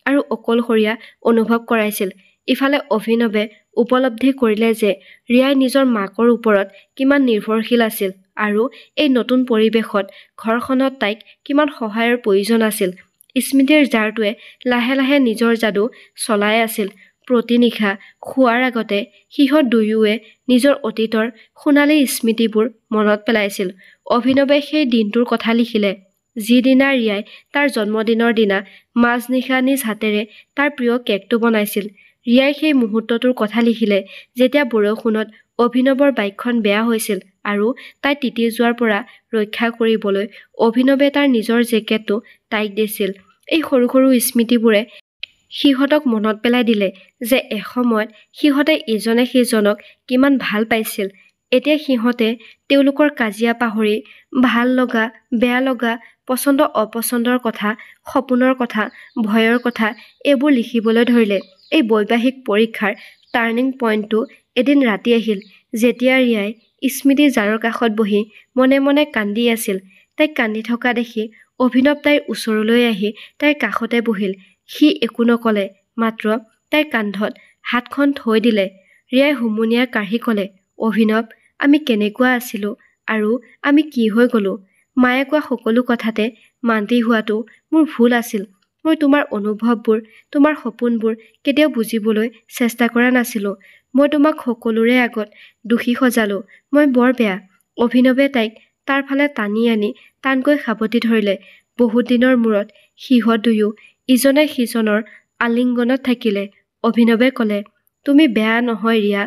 আৰু অকলশৰীয়া অনুভৱ কৰাইছিল। ইফালে অভিনৱে উপলব্ধি কৰিলে যে ৰিয়াই নিজৰ মাকৰ ওপৰত কিমান নিৰ্ভৰশীল আছিল আৰু এই নতুন পৰিৱেশত ঘৰখনত তাইক কিমান সহায়ৰ প্ৰয়োজন আছিল। স্মৃতিৰ জাৰটোৱে লাহে লাহে নিজৰ যাদু চলাই আছিল। প্ৰতি নিশা শোৱাৰ আগতে সিহঁত দুয়োৱে নিজৰ অতীতৰ সোণালী স্মৃতিবোৰ মনত পেলাইছিল। অভিনৱে সেই দিনটোৰ কথা লিখিলে, যিদিনা ৰিয়াই তাৰ জন্মদিনৰ দিনা মাজনিশা নিজ হাতেৰে তাৰ প্ৰিয় কেকটো বনাইছিল। ৰিয়াই সেই মুহূৰ্তটোৰ কথা লিখিলে, যেতিয়া বৰষুণত অভিনৱৰ বাইকখন বেয়া হৈছিল আৰু তাই তিতি যোৱাৰ পৰা ৰক্ষা কৰিবলৈ অভিনৱে তাৰ নিজৰ জেকেটটো তাইক দিছিল। এই সৰু সৰু স্মৃতিবোৰে সিহঁতক মনত পেলাই দিলে যে এসময়ত সিহঁতে ইজনে সিজনক কিমান ভাল পাইছিল। এতিয়া সিহঁতে তেওঁলোকৰ কাজিয়া পাহৰি ভাল লগা, বেয়া লগা, পচন্দ অপচন্দৰ কথা, সপোনৰ কথা, ভয়ৰ কথা এইবোৰ লিখিবলৈ ধৰিলে। এই বৈবাহিক পৰীক্ষাৰ টাৰ্ণিং পইণ্টটো এদিন ৰাতি আহিল, যেতিয়া ৰিয়াই স্মৃতি জাৰৰ কাষত বহি মনে মনে কান্দি আছিল। তাইক কান্দি থকা দেখি অভিনৱ তাইৰ ওচৰলৈ আহি তাইৰ কাষতে বহিল। সি একো নকলে, মাত্ৰ তাইৰ কান্ধত হাতখন থৈ দিলে। ৰিয়াই হুমুনিয়াহ কাঢ়ি ক'লে, অভিনৱ, আমি কেনেকুৱা আছিলো আৰু আমি কি হৈ গলো? মায়ে কোৱা সকলো কথাতে মান্তি হোৱাটো মোৰ ভুল আছিল। মই তোমাৰ অনুভৱবোৰ, তোমাৰ সপোনবোৰ কেতিয়াও বুজিবলৈ চেষ্টা কৰা নাছিলো। মই তোমাক সকলোৰে আগত দোষী সজালো। মই বৰ বেয়া। অভিনৱে তাইক তাৰ ফালে টানি আনি টানকৈ সাৱটি ধৰিলে। বহুত দিনৰ মূৰত সিহঁত দুয়ো ইজনে সিজনৰ আলিংগনত থাকিলে। অভিনৱে ক'লে, তুমি বেয়া নহয় ৰিয়া।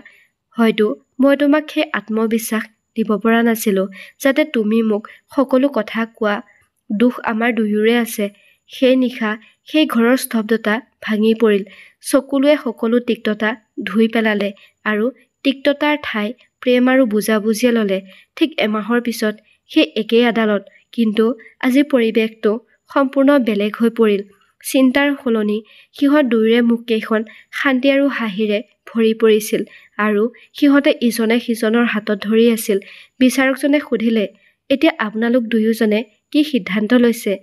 হয়তো মই তোমাক সেই আত্মবিশ্বাস দিব পৰা নাছিলো, যাতে তুমি মোক সকলো কথা কোৱা। দোষ আমাৰ দুয়োৰে আছে। সেই নিশা সেই ঘৰৰ স্তব্ধতা ভাঙি পৰিল। চকুলোৱে সকলো তিক্ততা ধুই পেলালে আৰু তিক্ততাৰ ঠাই প্ৰেম আৰু বুজাবুজিয়ে ল'লে। ঠিক এমাহৰ পিছত সেই একেই আদালত, কিন্তু আজি পৰিৱেশটো সম্পূৰ্ণ বেলেগ হৈ পৰিল। চিন্তাৰ সলনি সিহঁত দুয়োৰে মুখকেইখন শান্তি আৰু হাঁহিৰে ভৰি পৰিছিল আৰু সিহঁতে ইজনে সিজনৰ হাতত ধৰি আছিল। বিচাৰকজনে সুধিলে, এতিয়া আপোনালোক দুয়োজনে কি সিদ্ধান্ত লৈছে?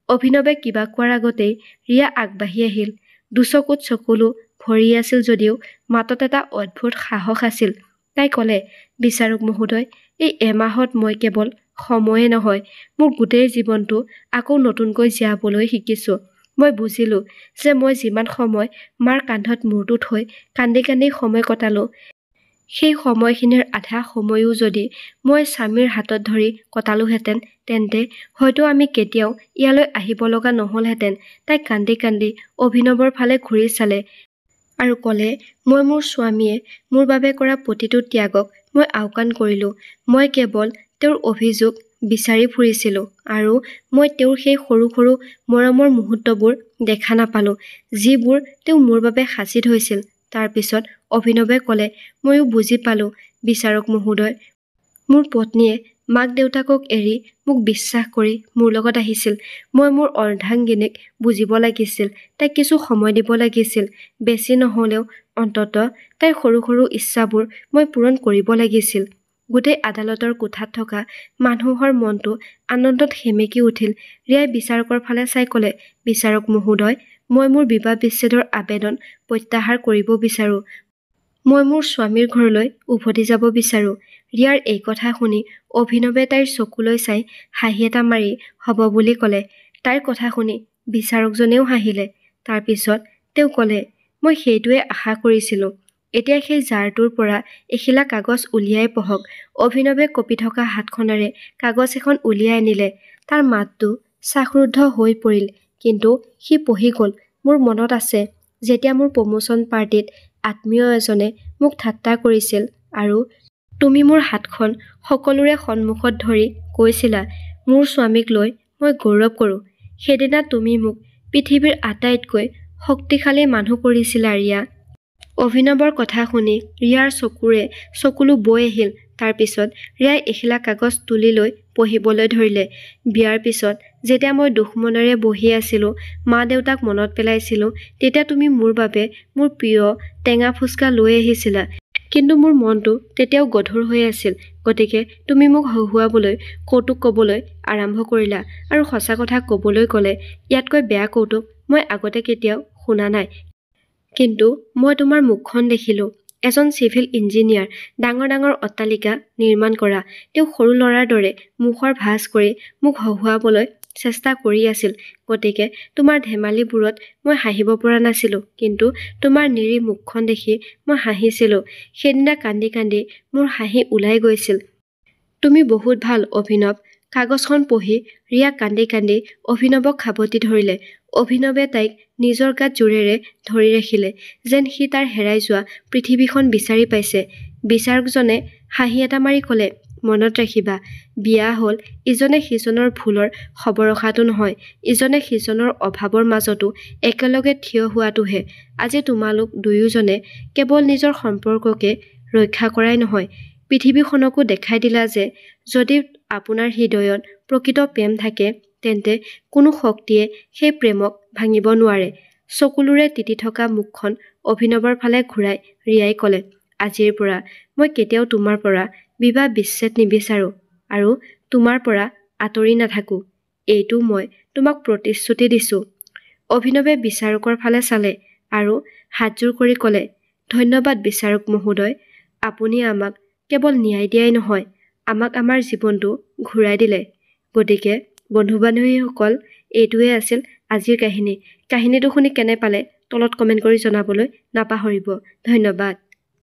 অভিনৱে কিবা কোৱাৰ আগতেই ৰিয়া আগবাঢ়ি আহিল। দুচকুত চকুলো ভৰি আছিল যদিও মাতত এটা অদ্ভুত সাহস আছিল। তাই ক'লে, বিচাৰক মহোদয়, এই এমাহত মই কেৱল সময়ে নহয়, মোৰ গোটেই জীৱনটো আকৌ নতুনকৈ জীয়াবলৈ শিকিছো। মই বুজিলো যে মই যিমান সময় মাৰ কান্ধত মূৰটো থৈ কান্দি কান্দি সময় কটালো, সেই সময়খিনিৰ আধা সময়ো যদি মই স্বামীৰ হাতত ধৰি কটালোহেঁতেন, তেন্তে হয়তো আমি কেতিয়াও ইয়ালৈ আহিব লগা নহলহেঁতেন। তাই কান্দি কান্দি অভিনৱৰ ফালে ঘূৰি চালে আৰু ক'লে, মই মোৰ স্বামীয়ে মোৰ বাবে কৰা প্ৰতিটো ত্যাগক মই আওকাণ কৰিলো। মই কেৱল তেওঁৰ অভিযোগ বিচাৰি ফুৰিছিলো আৰু মই তেওঁৰ সেই সৰু সৰু মৰমৰ মুহূৰ্তবোৰ দেখা নাপালো, যিবোৰ তেওঁ মোৰ বাবে সাঁচি থৈছিল। তাৰ পিছত অভিনৱে ক'লে, ময়ো বুজি পালো বিচাৰক মহোদয়। মোৰ পত্নীয়ে মাক দেউতাকক এৰি মোক বিশ্বাস কৰি মোৰ লগত আহিছিল। মই মোৰ অৰ্ধাংগিনীক বুজিব লাগিছিল, তাইক কিছু সময় দিব লাগিছিল। বেছি নহ'লেও অন্ততঃ তাইৰ সৰু সৰু ইচ্ছাবোৰ মই পূৰণ কৰিব লাগিছিল। গোটেই আদালতৰ কোঠাত থকা মানুহৰ মনটো আনন্দত সেমেকি উঠিল। ৰিয়াই বিচাৰকৰ ফালে চাই ক'লে, বিচাৰক মহোদয়, মই মোৰ বিবাহ বিচ্ছেদৰ আবেদন প্ৰত্যাহাৰ কৰিব বিচাৰোঁ। মই মোৰ স্বামীৰ ঘৰলৈ উভতি যাব বিচাৰোঁ। ৰিয়াৰ এই কথা শুনি অভিনৱে তাইৰ চকুলৈ চাই হাঁহি এটা মাৰি হ'ব বুলি ক'লে। তাইৰ কথা শুনি বিচাৰকজনেও হাঁহিলে। তাৰ পিছত তেওঁ ক'লে, মই সেইটোৱে আশা কৰিছিলোঁ। এতিয়া সেই জাৰটোৰ পৰা এখিলা কাগজ উলিয়াই পঢ়ক। অভিনৱে কঁপি থকা হাতখনেৰে কাগজ এখন উলিয়াই আনিলে। তাৰ মাতটো শ্বাসৰুদ্ধ হৈ পৰিল, কিন্তু সি পঢ়ি গ'ল। মোৰ মনত আছে, যেতিয়া মোৰ প্ৰমোচন পাৰ্টিত আত্মীয় এজনে মোক ঠাট্টা কৰিছিল আৰু তুমি মোৰ হাতখন সকলোৰে সন্মুখত ধৰি কৈছিলা, মোৰ স্বামীক লৈ মই গৌৰৱ কৰোঁ। সেইদিনা তুমি মোক পৃথিৱীৰ আটাইতকৈ শক্তিশালী মানুহ কৰিছিলা ৰিয়া। অভিনৱৰ কথা শুনি ৰিয়াৰ চকুৰে চকুলো বৈ আহিল। তাৰ পিছত ৰিয়াই এখিলা কাগজ তুলি লৈ পঢ়িবলৈ ধৰিলে। বিয়াৰ পিছত যেতিয়া মই দুখ মনেৰে বহি আছিলোঁ, মা দেউতাক মনত পেলাইছিলোঁ, তেতিয়া তুমি মোৰ বাবে মোৰ প্ৰিয় টেঙা ফুচকা লৈ আহিছিলা। কিন্তু মোৰ মনটো তেতিয়াও গধুৰ হৈ আছিল। গতিকে তুমি মোক হহুৱাবলৈ কৌতুক ক'বলৈ আৰম্ভ কৰিলা। আৰু সঁচা কথা ক'বলৈ গ'লে ইয়াতকৈ বেয়া কৌতুক মই আগতে কেতিয়াও শুনা নাই। কিন্তু মই তোমাৰ মুখখন দেখিলোঁ। এজন চিভিল ইঞ্জিনিয়াৰ, ডাঙৰ ডাঙৰ অট্টালিকা নিৰ্মাণ কৰা। তেওঁ সৰু ল'ৰাৰ দৰে মুখৰ ভাঁজ কৰি মোক হহুৱাবলৈ চেষ্টা কৰি আছিল। গতিকে তোমাৰ ধেমালিবোৰত মই হাঁহিব পৰা নাছিলোঁ। কিন্তু তোমাৰ নিৰীহ মুখখন দেখি মই হাঁহিছিলোঁ। সেইদিনা কান্দি কান্দি মোৰ হাঁহি ওলাই গৈছিল। তুমি বহুত ভাল অভিনৱ। কাগজখন পঢ়ি ৰিয়া কান্দি কান্দি অভিনৱক সাবটি ধৰিলে। অভিনৱে তাইক নিজৰ গাত জোৰেৰে ধৰি ৰাখিলে, যেন সি তাৰ হেৰাই যোৱা পৃথিৱীখন বিচাৰি পাইছে। বিচাৰকজনে হাঁহি এটা মাৰি ক'লে, মনত ৰাখিবা, বিয়া হ'ল ইজনে সিজনৰ ভুলৰ খবৰ ৰখাটো নহয়, ইজনে সিজনৰ অভাৱৰ মাজতো একেলগে থিয় হোৱাটোহে। আজি তোমালোক দুয়োজনে কেৱল নিজৰ সম্পৰ্ককে ৰক্ষা কৰাই নহয়, পৃথিৱীখনকো দেখাই দিলা যে যদি আপোনাৰ হৃদয়ত প্ৰকৃত প্ৰেম থাকে, তেন্তে কোনো শক্তিয়ে সেই প্ৰেমক ভাঙিব নোৱাৰে। চকুলোৰে তিতি থকা মুখখন অভিনৱৰ ফালে ঘূৰাই ৰিয়াই ক'লে, আজিৰ পৰা মই কেতিয়াও তোমাৰ পৰা বিবাহ বিচ্ছেদ নিবিচাৰোঁ আৰু তোমাৰ পৰা আঁতৰি নাথাকোঁ। এইটো মই তোমাক প্ৰতিশ্ৰুতি দিছোঁ। অভিনৱে বিচাৰকৰ ফালে চালে আৰু হাতজোৰ কৰি ক'লে, ধন্যবাদ বিচাৰক মহোদয়। আপুনি আমাক কেৱল ন্যায় দিয়াই নহয়, আমাক আমাৰ জীৱনটো ঘূৰাই দিলে। গতিকে বন্ধু-বান্ধৱীসকল, এইটোৱে আছিল আজিৰ কাহিনী। কাহিনীটো শুনি কেনে পালে তলত কমেণ্ট কৰি জনাবলৈ নাপাহৰিব। ধন্যবাদ।